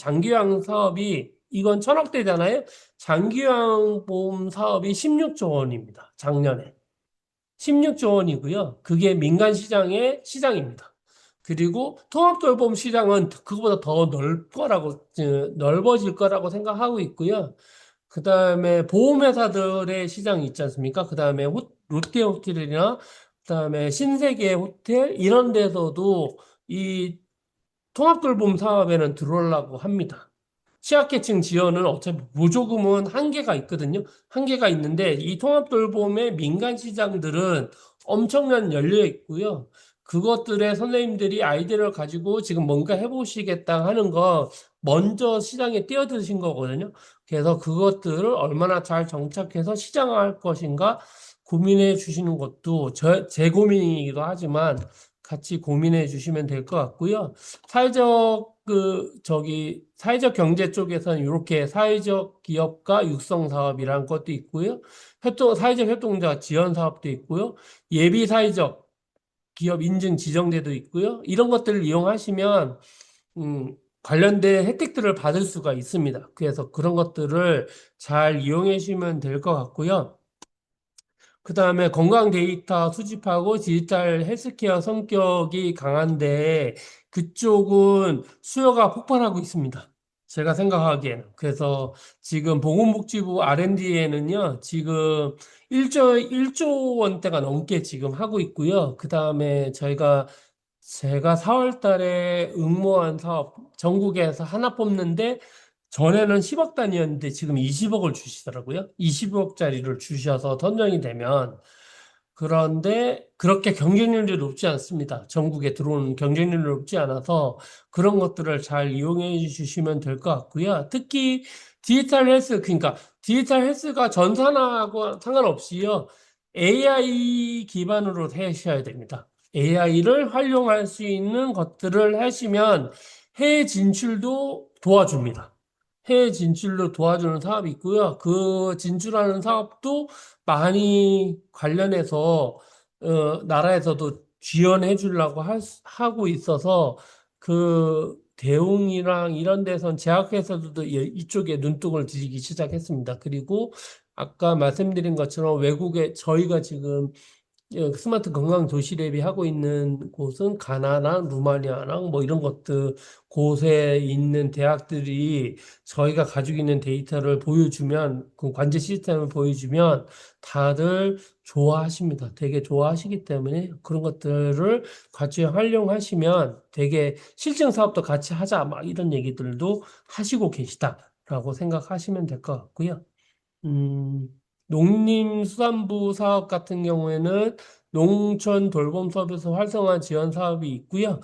이건 천억대잖아요. 장기형 보험 사업이 16조 원입니다. 작년에. 16조 원이고요. 그게 민간 시장의 시장입니다. 그리고 통합돌봄 시장은 그거보다 더 넓어질 거라고 생각하고 있고요. 그 다음에 보험회사들의 시장이 있지 않습니까? 그 다음에 롯데 호텔이나, 그 다음에 신세계 호텔, 이런 데서도 이 통합돌봄 사업에는 들어오려고 합니다. 취약계층 지원은 어차피 보조금은 한계가 있거든요. 한계가 있는데 이 통합돌봄의 민간 시장들은 엄청난 열려 있고요. 그것들의 선생님들이 아이디어를 가지고 지금 뭔가 해보시겠다 하는 거 먼저 시장에 뛰어드신 거거든요. 그래서 그것들을 얼마나 잘 정착해서 시장화할 것인가 고민해 주시는 것도 제 고민이기도 하지만 같이 고민해 주시면 될 것 같고요. 사회적 경제 쪽에서는 이렇게 사회적 기업가 육성 사업이라는 것도 있고요. 사회적 협동조합 지원 사업도 있고요. 예비 사회적 기업 인증 지정제도 있고요. 이런 것들을 이용하시면, 관련된 혜택들을 받을 수가 있습니다. 그래서 그런 것들을 잘 이용해 주시면 될 것 같고요. 그 다음에 건강 데이터 수집하고 디지털 헬스케어 성격이 강한데 그쪽은 수요가 폭발하고 있습니다. 제가 생각하기에는. 그래서 지금 보건복지부 R&D에는요, 지금 1조 원대가 넘게 지금 하고 있고요. 그 다음에 제가 4월 달에 응모한 사업, 전국에서 하나 뽑는데 전에는 10억 단위였는데 지금 20억을 주시더라고요. 20억짜리를 주셔서 선정이 되면. 그런데 그렇게 경쟁률이 높지 않습니다. 전국에 들어오는 경쟁률이 높지 않아서 그런 것들을 잘 이용해 주시면 될 것 같고요. 특히 그러니까 디지털 헬스가 전산화하고 상관없이요. AI 기반으로 하셔야 됩니다. AI를 활용할 수 있는 것들을 하시면 해외 진출도 도와줍니다. 해외 진출로 도와주는 사업이 있고요. 그 진출하는 사업도 많이 관련해서 나라에서도 지원해 주려고 하고 있어서 그 대웅이랑 이런 데선 제약회사들도 이쪽에 눈독을 들이기 시작했습니다. 그리고 아까 말씀드린 것처럼 외국에 저희가 지금 스마트 건강 도시랩이 하고 있는 곳은 가나랑 루마니아랑 뭐 이런 것들 곳에 있는 대학들이 저희가 가지고 있는 데이터를 보여주면 그 관제 시스템을 보여주면 다들 좋아하십니다. 되게 좋아하시기 때문에 그런 것들을 같이 활용하시면 되게 실증 사업도 같이 하자 막 이런 얘기들도 하시고 계시다라고 생각하시면 될 것 같고요. 음, 농림수산부 사업 같은 경우에는 농촌 돌봄 서비스 활성화 지원 사업이 있고요.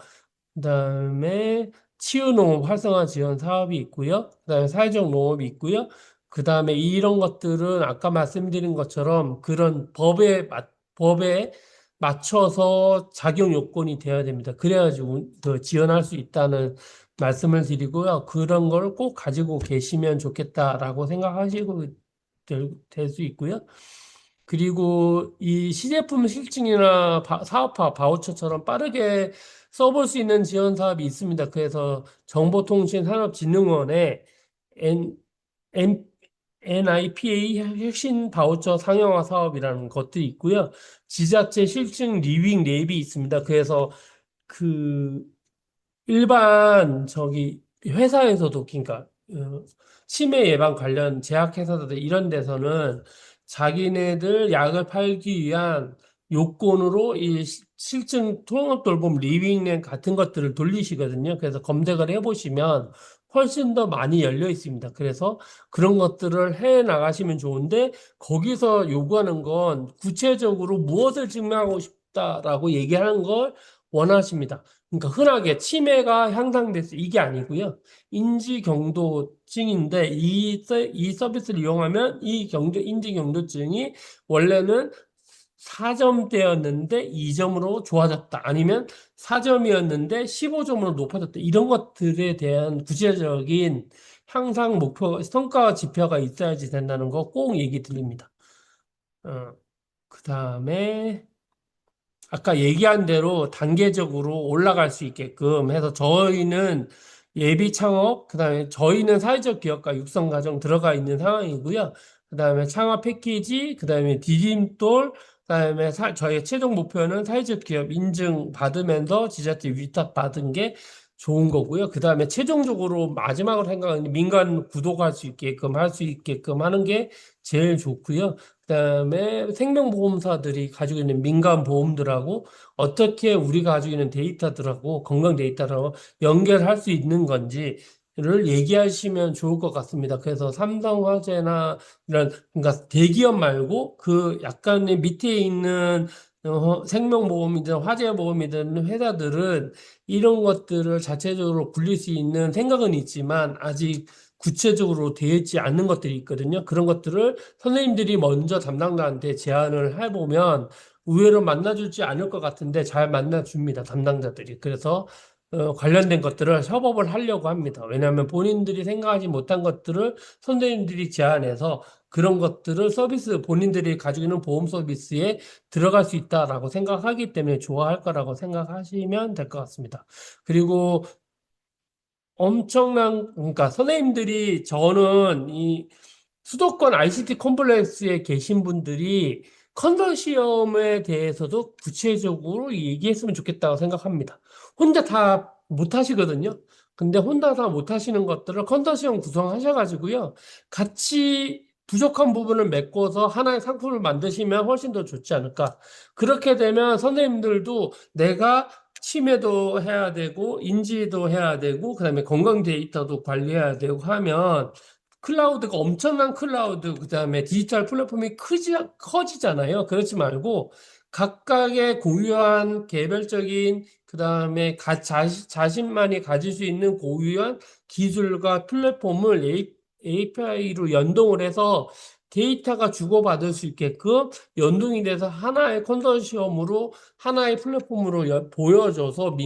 그다음에 치유농업 활성화 지원 사업이 있고요. 그다음에 사회적 농업이 있고요. 그다음에 이런 것들은 아까 말씀드린 것처럼 그런 법에 맞춰서 작용 요건이 되어야 됩니다. 그래가지고 그 지원할 수 있다는 말씀을 드리고요. 그런 걸 꼭 가지고 계시면 좋겠다라고 생각하시고 될 수 있고요. 그리고 이 시제품 실증이나 사업화, 바우처처럼 빠르게 써볼 수 있는 지원 사업이 있습니다. 그래서 정보통신산업진흥원의 N, N, NIPA 혁신 바우처 상용화 사업이라는 것들이 있고요. 지자체 실증 리빙 랩이 있습니다. 그래서 그 일반 회사에서도 그러니까 치매 예방 관련 제약회사들 이런 데서는 자기네들 약을 팔기 위한 요건으로 이 실증 통합 돌봄 리빙넷 같은 것들을 돌리시거든요. 그래서 검색을 해보시면 훨씬 더 많이 열려 있습니다. 그래서 그런 것들을 해 나가시면 좋은데 거기서 요구하는 건 구체적으로 무엇을 증명하고 싶다라고 얘기하는 걸 원하십니다. 그러니까 흔하게 치매가 향상됐어 이게 아니고요. 인지경도증인데 이 서비스를 이용하면 인지경도증이 원래는 4점대였는데 2점으로 좋아졌다. 아니면 4점이었는데 15점으로 높아졌다. 이런 것들에 대한 구체적인 향상 목표, 성과 지표가 있어야지 된다는 거 꼭 얘기 드립니다. 그 다음에 아까 얘기한 대로 단계적으로 올라갈 수 있게끔 해서 저희는 예비 창업, 그다음에 저희는 사회적 기업과 육성 과정 들어가 있는 상황이고요. 그다음에 창업 패키지, 그다음에 디딤돌, 그다음에 저희 최종 목표는 사회적 기업 인증 받으면서 지자체 위탁 받은 게 좋은 거고요. 그다음에 최종적으로 마지막으로 생각하는 민간 구독할 수 있게끔 할 수 있게끔 하는 게 제일 좋고요. 그다음에 생명보험사들이 가지고 있는 민간 보험들하고 어떻게 우리가 가지고 있는 데이터들하고 건강 데이터로 연결할 수 있는 건지를 얘기하시면 좋을 것 같습니다. 그래서 삼성화재나 이런 그러니까 대기업 말고 그 약간의 밑에 있는 생명보험이든 화재보험이든 회사들은 이런 것들을 자체적으로 굴릴 수 있는 생각은 있지만 아직 구체적으로 되어 있지 않는 것들이 있거든요. 그런 것들을 선생님들이 먼저 담당자한테 제안을 해보면 의외로 만나주지 않을 것 같은데 잘 만나줍니다. 담당자들이. 그래서 관련된 것들을 협업을 하려고 합니다. 왜냐하면 본인들이 생각하지 못한 것들을 선생님들이 제안해서 그런 것들을 본인들이 가지고 있는 보험 서비스에 들어갈 수 있다라고 생각하기 때문에 좋아할 거라고 생각하시면 될 것 같습니다. 그리고 그러니까 선생님들이 저는 이 수도권 ICT 컴플렉스에 계신 분들이 컨sor시엄에 대해서도 구체적으로 얘기했으면 좋겠다고 생각합니다. 혼자 다 못하시거든요. 근데 혼자 다 못하시는 것들을 컨sor시엄 구성하셔가지고요. 같이 부족한 부분을 메꿔서 하나의 상품을 만드시면 훨씬 더 좋지 않을까. 그렇게 되면 선생님들도 내가 치매도 해야 되고, 인지도 해야 되고, 그다음에 건강 데이터도 관리해야 되고 하면 클라우드가 엄청난 클라우드, 그다음에 디지털 플랫폼이 커지잖아요. 그렇지 말고 각각의 고유한 개별적인 그다음에 자신만이 가질 수 있는 고유한 기술과 플랫폼을 API로 연동을 해서 데이터가 주고받을 수 있게끔 연동이 돼서 하나의 컨소시엄으로 하나의 플랫폼으로 보여줘서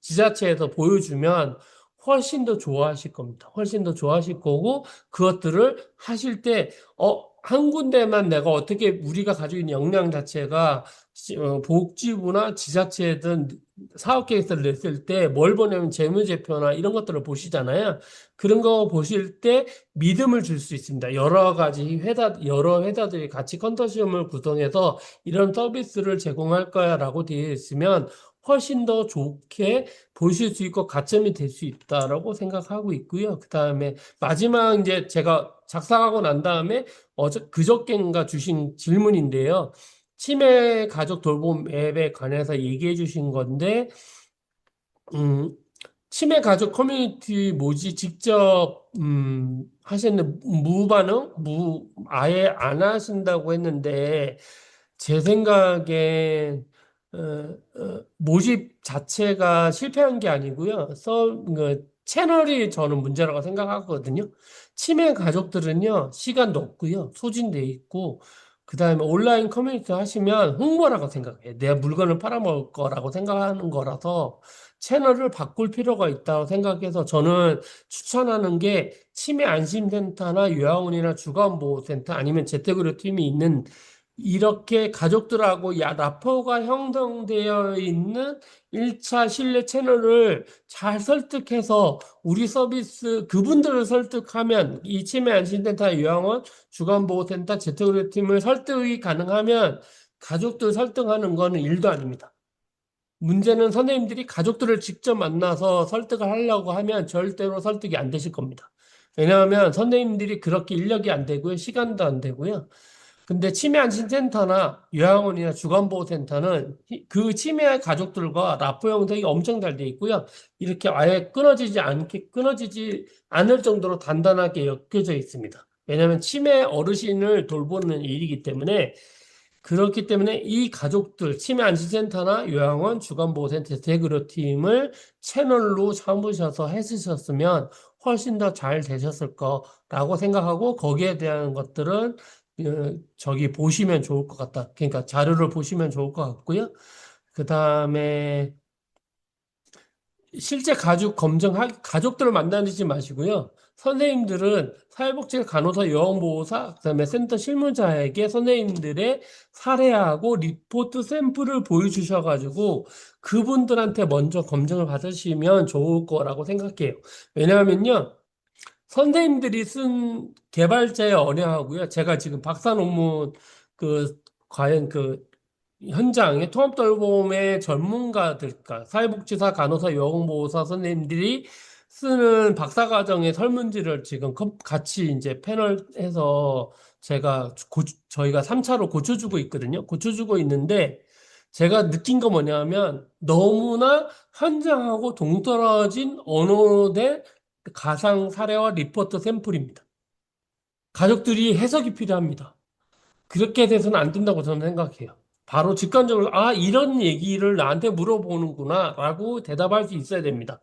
지자체에서 보여주면 훨씬 더 좋아하실 겁니다. 훨씬 더 좋아하실 거고 그것들을 하실 때 한 군데만 내가 어떻게 우리가 가지고 있는 역량 자체가 복지부나 지자체든 사업 계획서를 냈을 때 뭘 보냐면 재무제표나 이런 것들을 보시잖아요. 그런 거 보실 때 믿음을 줄 수 있습니다. 여러 회사들이 같이 컨소시엄을 구성해서 이런 서비스를 제공할 거야라고 되어 있으면 훨씬 더 좋게 보실 수 있고 가점이 될 수 있다라고 생각하고 있고요. 그다음에 마지막 이제 제가 작성하고 난 다음에 그저께인가 주신 질문인데요. 치매 가족 돌봄 앱에 관해서 얘기해 주신 건데, 음, 치매 가족 커뮤니티 뭐지 직접 하셨는 무반응 아예 안 하신다고 했는데 제 생각에 모집 자체가 실패한 게 아니고요. 채널이 저는 문제라고 생각하거든요. 치매 가족들은요 시간도 없고요 소진돼 있고 그다음에 온라인 커뮤니티 하시면 홍보라고 생각해요. 내 물건을 팔아먹을 거라고 생각하는 거라서 채널을 바꿀 필요가 있다고 생각해서 저는 추천하는 게 치매 안심센터나 요양원이나 주간보호센터 아니면 재택의료팀이 있는 이렇게 가족들하고 라포가 형성되어 있는 1차 신뢰 채널을 잘 설득해서 우리 서비스 그분들을 설득하면 이 치매 안심센터 요양원 주간보호센터 재택의료팀을 설득이 가능하면 가족들 설득하는 거는 일도 아닙니다. 문제는 선생님들이 가족들을 직접 만나서 설득을 하려고 하면 절대로 설득이 안 되실 겁니다. 왜냐하면 선생님들이 그렇게 인력이 안 되고요. 시간도 안 되고요. 근데 치매 안심센터나 요양원이나 주간보호센터는 그 치매 가족들과 라포 형성이 엄청 잘 돼 있고요. 이렇게 아예 끊어지지 않을 정도로 단단하게 엮여져 있습니다. 왜냐하면 치매 어르신을 돌보는 일이기 때문에 그렇기 때문에 이 가족들, 치매 안심센터나 요양원, 주간보호센터, 재택의료팀을 채널로 삼으셔서 해주셨으면 훨씬 더 잘 되셨을 거라고 생각하고 거기에 대한 것들은 저기 보시면 좋을 것 같다. 그러니까 자료를 보시면 좋을 것 같고요. 그 다음에 실제 가족들을 만나지 마시고요. 선생님들은 사회복지 간호사, 요양보호사, 그다음에 센터 실무자에게 선생님들의 사례하고 리포트 샘플을 보여주셔가지고 그분들한테 먼저 검증을 받으시면 좋을 거라고 생각해요. 왜냐하면요. 선생님들이 쓴 개발자의 언어하고요. 제가 지금 박사 논문 과연 현장의 통합돌봄의 전문가들, 까 사회복지사, 간호사, 요양보호사 선생님들이 쓰는 박사과정의 설문지를 지금 같이 이제 패널에서 저희가 3차로 고쳐주고 있거든요. 고쳐주고 있는데 제가 느낀 거 뭐냐면 너무나 현장하고 동떨어진 언어된 가상 사례와 리포트 샘플입니다. 가족들이 해석이 필요합니다. 그렇게 돼서는 안 된다고 저는 생각해요. 바로 직관적으로, 아, 이런 얘기를 나한테 물어보는구나, 라고 대답할 수 있어야 됩니다.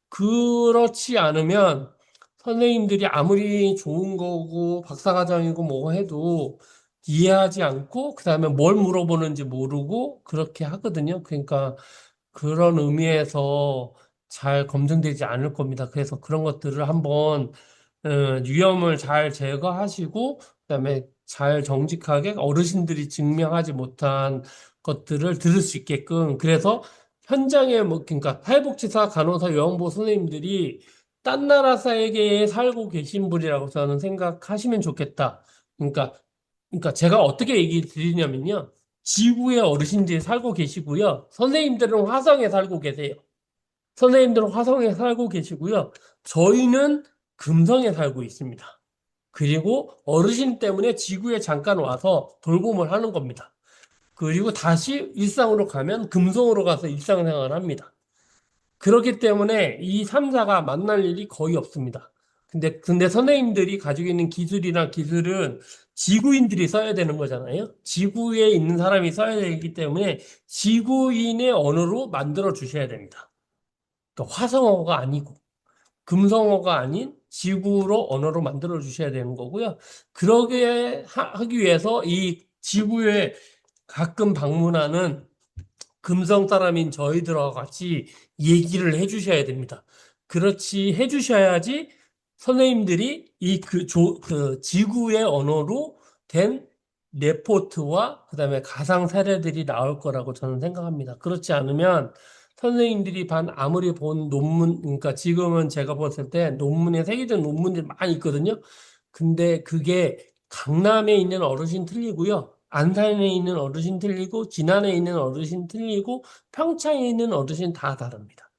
그렇지 않으면 선생님들이 아무리 좋은 거고, 박사과정이고 뭐 해도 이해하지 않고, 그 다음에 뭘 물어보는지 모르고, 그렇게 하거든요. 그러니까 그런 의미에서 잘 검증되지 않을 겁니다. 그래서 그런 것들을 한번 위험을 잘 제거하시고 그다음에 잘 정직하게 어르신들이 증명하지 못한 것들을 들을 수 있게끔 그래서 현장에 뭐 그러니까 사회복지사, 간호사, 요양보호 선생님들이 딴 나라 사회에 살고 계신 분이라고 저는 생각하시면 좋겠다. 그러니까 제가 어떻게 얘기 드리냐면요. 지구에 어르신들이 살고 계시고요. 선생님들은 화성에 살고 계세요. 선생님들은 화성에 살고 계시고요. 저희는 금성에 살고 있습니다. 그리고 어르신 때문에 지구에 잠깐 와서 돌봄을 하는 겁니다. 그리고 다시 일상으로 가면 금성으로 가서 일상생활을 합니다. 그렇기 때문에 이 3자가 만날 일이 거의 없습니다. 근데 선생님들이 가지고 있는 기술은 지구인들이 써야 되는 거잖아요. 지구에 있는 사람이 써야 되기 때문에 지구인의 언어로 만들어 주셔야 됩니다. 그러니까 화성어가 아니고 금성어가 아닌 지구로 언어로 만들어 주셔야 되는 거고요. 그러게 하기 위해서 이 지구에 가끔 방문하는 금성 사람인 저희들과 같이 얘기를 해 주셔야 됩니다. 그렇지 해 주셔야지 선생님들이 그 지구의 언어로 된 레포트와 그다음에 가상 사례들이 나올 거라고 저는 생각합니다. 그렇지 않으면 선생님들이 반 아무리 본 논문, 그러니까 지금은 제가 봤을 때 논문에 새겨진 논문들이 많이 있거든요. 근데 그게 강남에 있는 어르신 틀리고요. 안산에 있는 어르신 틀리고, 진안에 있는 어르신 틀리고, 평창에 있는 어르신 다 다릅니다.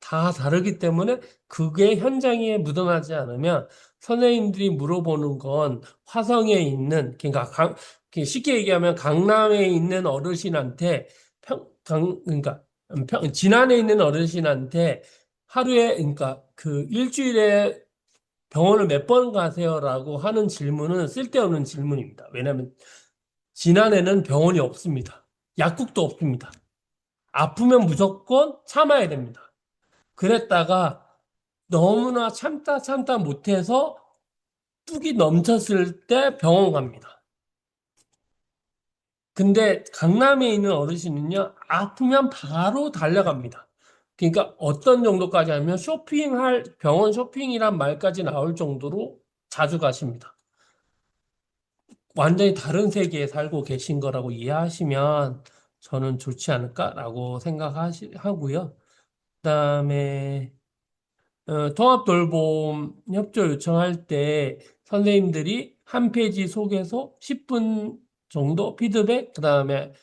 다 다르기 때문에 그게 현장에 묻어나지 않으면 선생님들이 물어보는 건 화성에 있는, 그러니까 쉽게 얘기하면 강남에 있는 어르신한테 그러니까 진안에 있는 어르신한테 하루에, 그러니까 그 일주일에 병원을 몇 번 가세요라고 하는 질문은 쓸데없는 질문입니다. 왜냐하면 진안에는 병원이 없습니다. 약국도 없습니다. 아프면 무조건 참아야 됩니다. 그랬다가 너무나 참다 못해서 뚝이 넘쳤을 때 병원 갑니다. 근데 강남에 있는 어르신은요, 아프면 바로 달려갑니다. 그러니까 어떤 정도까지 하면 병원 쇼핑이란 말까지 나올 정도로 자주 가십니다. 완전히 다른 세계에 살고 계신 거라고 이해하시면 저는 좋지 않을까라고 생각하고요. 그다음에 통합돌봄 협조 요청할 때 선생님들이 한 페이지 속에서 10분 정도 피드백, 그 다음에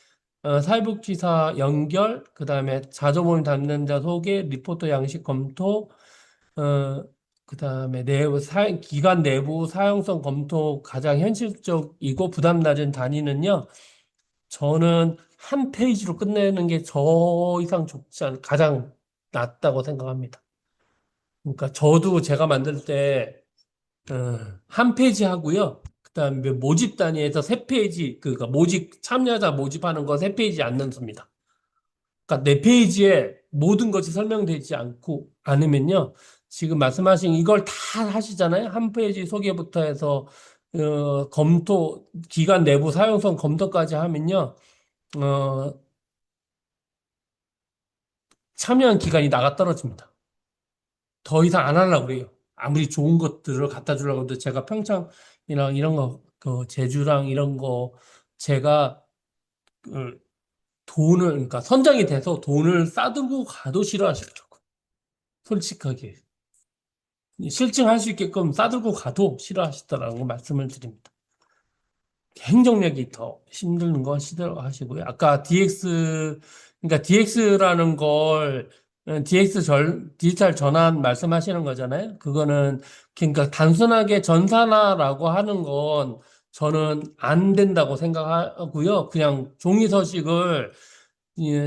사회복지사 연결, 그 다음에 자조모임 담당자 소개, 리포터 양식 검토, 그 다음에 기관 내부 사용성 검토 가장 현실적이고 부담 낮은 단위는요, 저는 한 페이지로 끝내는 게 저 이상 가장 낫다고 생각합니다. 그러니까 저도 제가 만들 때 한 페이지 하고요. 그다음에 모집 단위에서 세 페이지, 그러니까 참여자 모집하는 거 세 페이지 안 넣습니다. 그러니까 네 페이지에 모든 것이 설명되지 않으면요. 지금 말씀하신 이걸 다 하시잖아요. 한 페이지 소개부터 해서 기관 내부 사용성 검토까지 하면요. 어, 참여한 기간이 나가 떨어집니다. 더 이상 안 하려고 그래요. 아무리 좋은 것들을 갖다 주려고 해도 제가 평창이랑 이런 거, 그 제주랑 이런 거 제가 그 그러니까 선정이 돼서 돈을 싸들고 가도 싫어하시더라고요. 솔직하게. 실증할 수 있게끔 싸들고 가도 싫어하시더라고 말씀을 드립니다. 행정력이 더 힘든 건 싫어하시고요. 아까 그러니까 DX라는 걸, 디지털 전환 말씀하시는 거잖아요. 그거는, 그러니까 단순하게 전산화라고 하는 건 저는 안 된다고 생각하고요. 그냥 종이 서식을,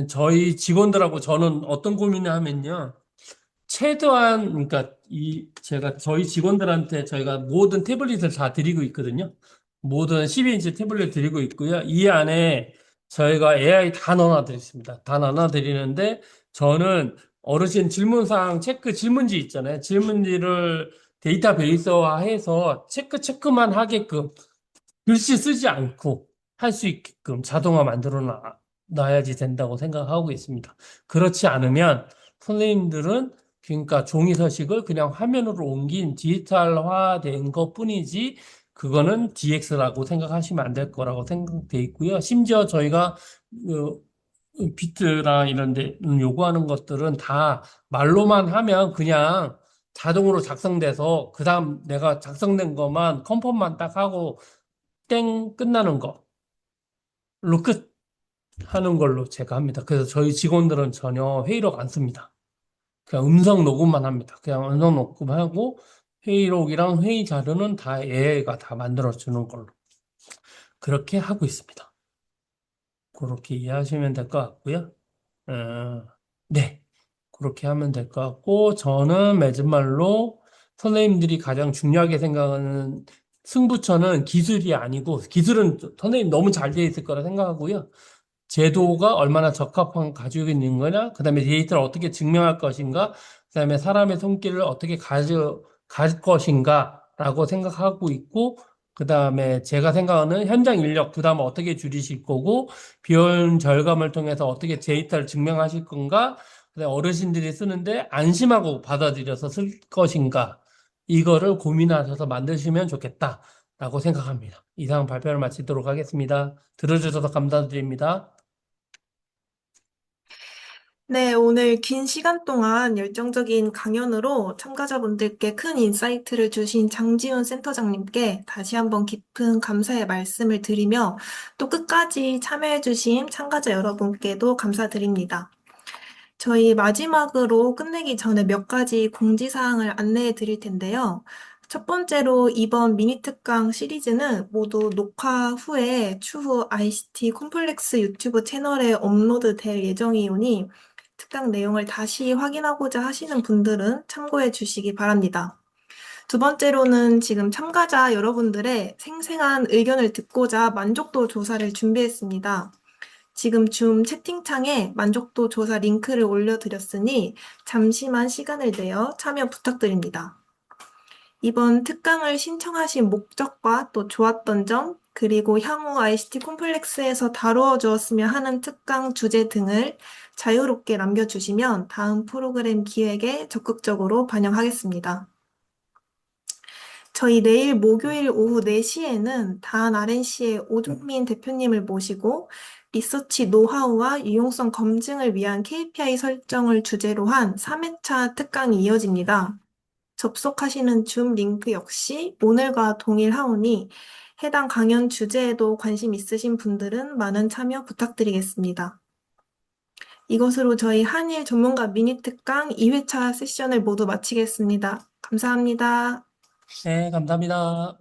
저희 직원들하고 저는 어떤 고민을 하면요. 최대한, 그러니까 제가 저희 직원들한테 저희가 모든 태블릿을 다 드리고 있거든요. 모든 12인치 태블릿 드리고 있고요. 이 안에 저희가 AI 다 넣어놔 드렸습니다. 다 넣어놔 드리는데 저는 어르신 질문사항 질문지 있잖아요. 질문지를 데이터베이스화해서 체크만 하게끔 글씨 쓰지 않고 할 수 있게끔 자동화 만들어 놔야지 된다고 생각하고 있습니다. 그렇지 않으면 선생님들은 그러니까 종이 서식을 그냥 화면으로 옮긴 디지털화된 것뿐이지 그거는 DX라고 생각하시면 안 될 거라고 생각돼 있고요. 심지어 저희가 비트랑 이런 데 요구하는 것들은 다 말로만 하면 그냥 자동으로 작성돼서 그다음 내가 작성된 것만 컨펌만 딱 하고 땡 끝나는 걸로 끝 하는 걸로 제가 합니다. 그래서 저희 직원들은 전혀 회의록 안 씁니다. 그냥 음성 녹음만 합니다. 그냥 음성 녹음하고 회의록이랑 회의 자료는 다 AI가 다 만들어주는 걸로 그렇게 하고 있습니다. 그렇게 이해하시면 될 것 같고요. 네. 그렇게 하면 될 것 같고, 저는 맺은 말로 선생님들이 가장 중요하게 생각하는 승부처는 기술이 아니고, 기술은 선생님 너무 잘 돼 있을 거라 생각하고요. 제도가 얼마나 적합한 가지고 있는 거냐, 그 다음에 데이터를 어떻게 증명할 것인가, 그 다음에 사람의 손길을 어떻게 갈 것인가라고 생각하고 있고, 그 다음에 제가 생각하는 현장 인력 부담을 어떻게 줄이실 거고, 비용 절감을 통해서 어떻게 데이터를 증명하실 건가, 그다음에 어르신들이 쓰는데 안심하고 받아들여서 쓸 것인가, 이거를 고민하셔서 만드시면 좋겠다라고 생각합니다. 이상 발표를 마치도록 하겠습니다. 들어주셔서 감사드립니다. 네, 오늘 긴 시간 동안 열정적인 강연으로 참가자분들께 큰 인사이트를 주신 장지훈 센터장님께 다시 한번 깊은 감사의 말씀을 드리며 또 끝까지 참여해주신 참가자 여러분께도 감사드립니다. 저희 마지막으로 끝내기 전에 몇 가지 공지사항을 안내해 드릴 텐데요. 첫 번째로 이번 미니 특강 시리즈는 모두 녹화 후에 추후 ICT 콤플렉스 유튜브 채널에 업로드 될 예정이오니 특강 내용을 다시 확인하고자 하시는 분들은 참고해 주시기 바랍니다. 두 번째로는 지금 참가자 여러분들의 생생한 의견을 듣고자 만족도 조사를 준비했습니다. 지금 줌 채팅창에 만족도 조사 링크를 올려드렸으니 잠시만 시간을 내어 참여 부탁드립니다. 이번 특강을 신청하신 목적과 또 좋았던 점, 그리고 향후 ICT 콤플렉스에서 다루어 주었으면 하는 특강 주제 등을 자유롭게 남겨주시면 다음 프로그램 기획에 적극적으로 반영하겠습니다. 저희 내일 목요일 오후 4시에는 단 RNC의 오종민 대표님을 모시고 리서치 노하우와 유용성 검증을 위한 KPI 설정을 주제로 한 3회차 특강이 이어집니다. 접속하시는 줌 링크 역시 오늘과 동일하오니 해당 강연 주제에도 관심 있으신 분들은 많은 참여 부탁드리겠습니다. 이것으로 저희 한일 전문가 미니 특강 2회차 세션을 모두 마치겠습니다. 감사합니다. 네, 감사합니다.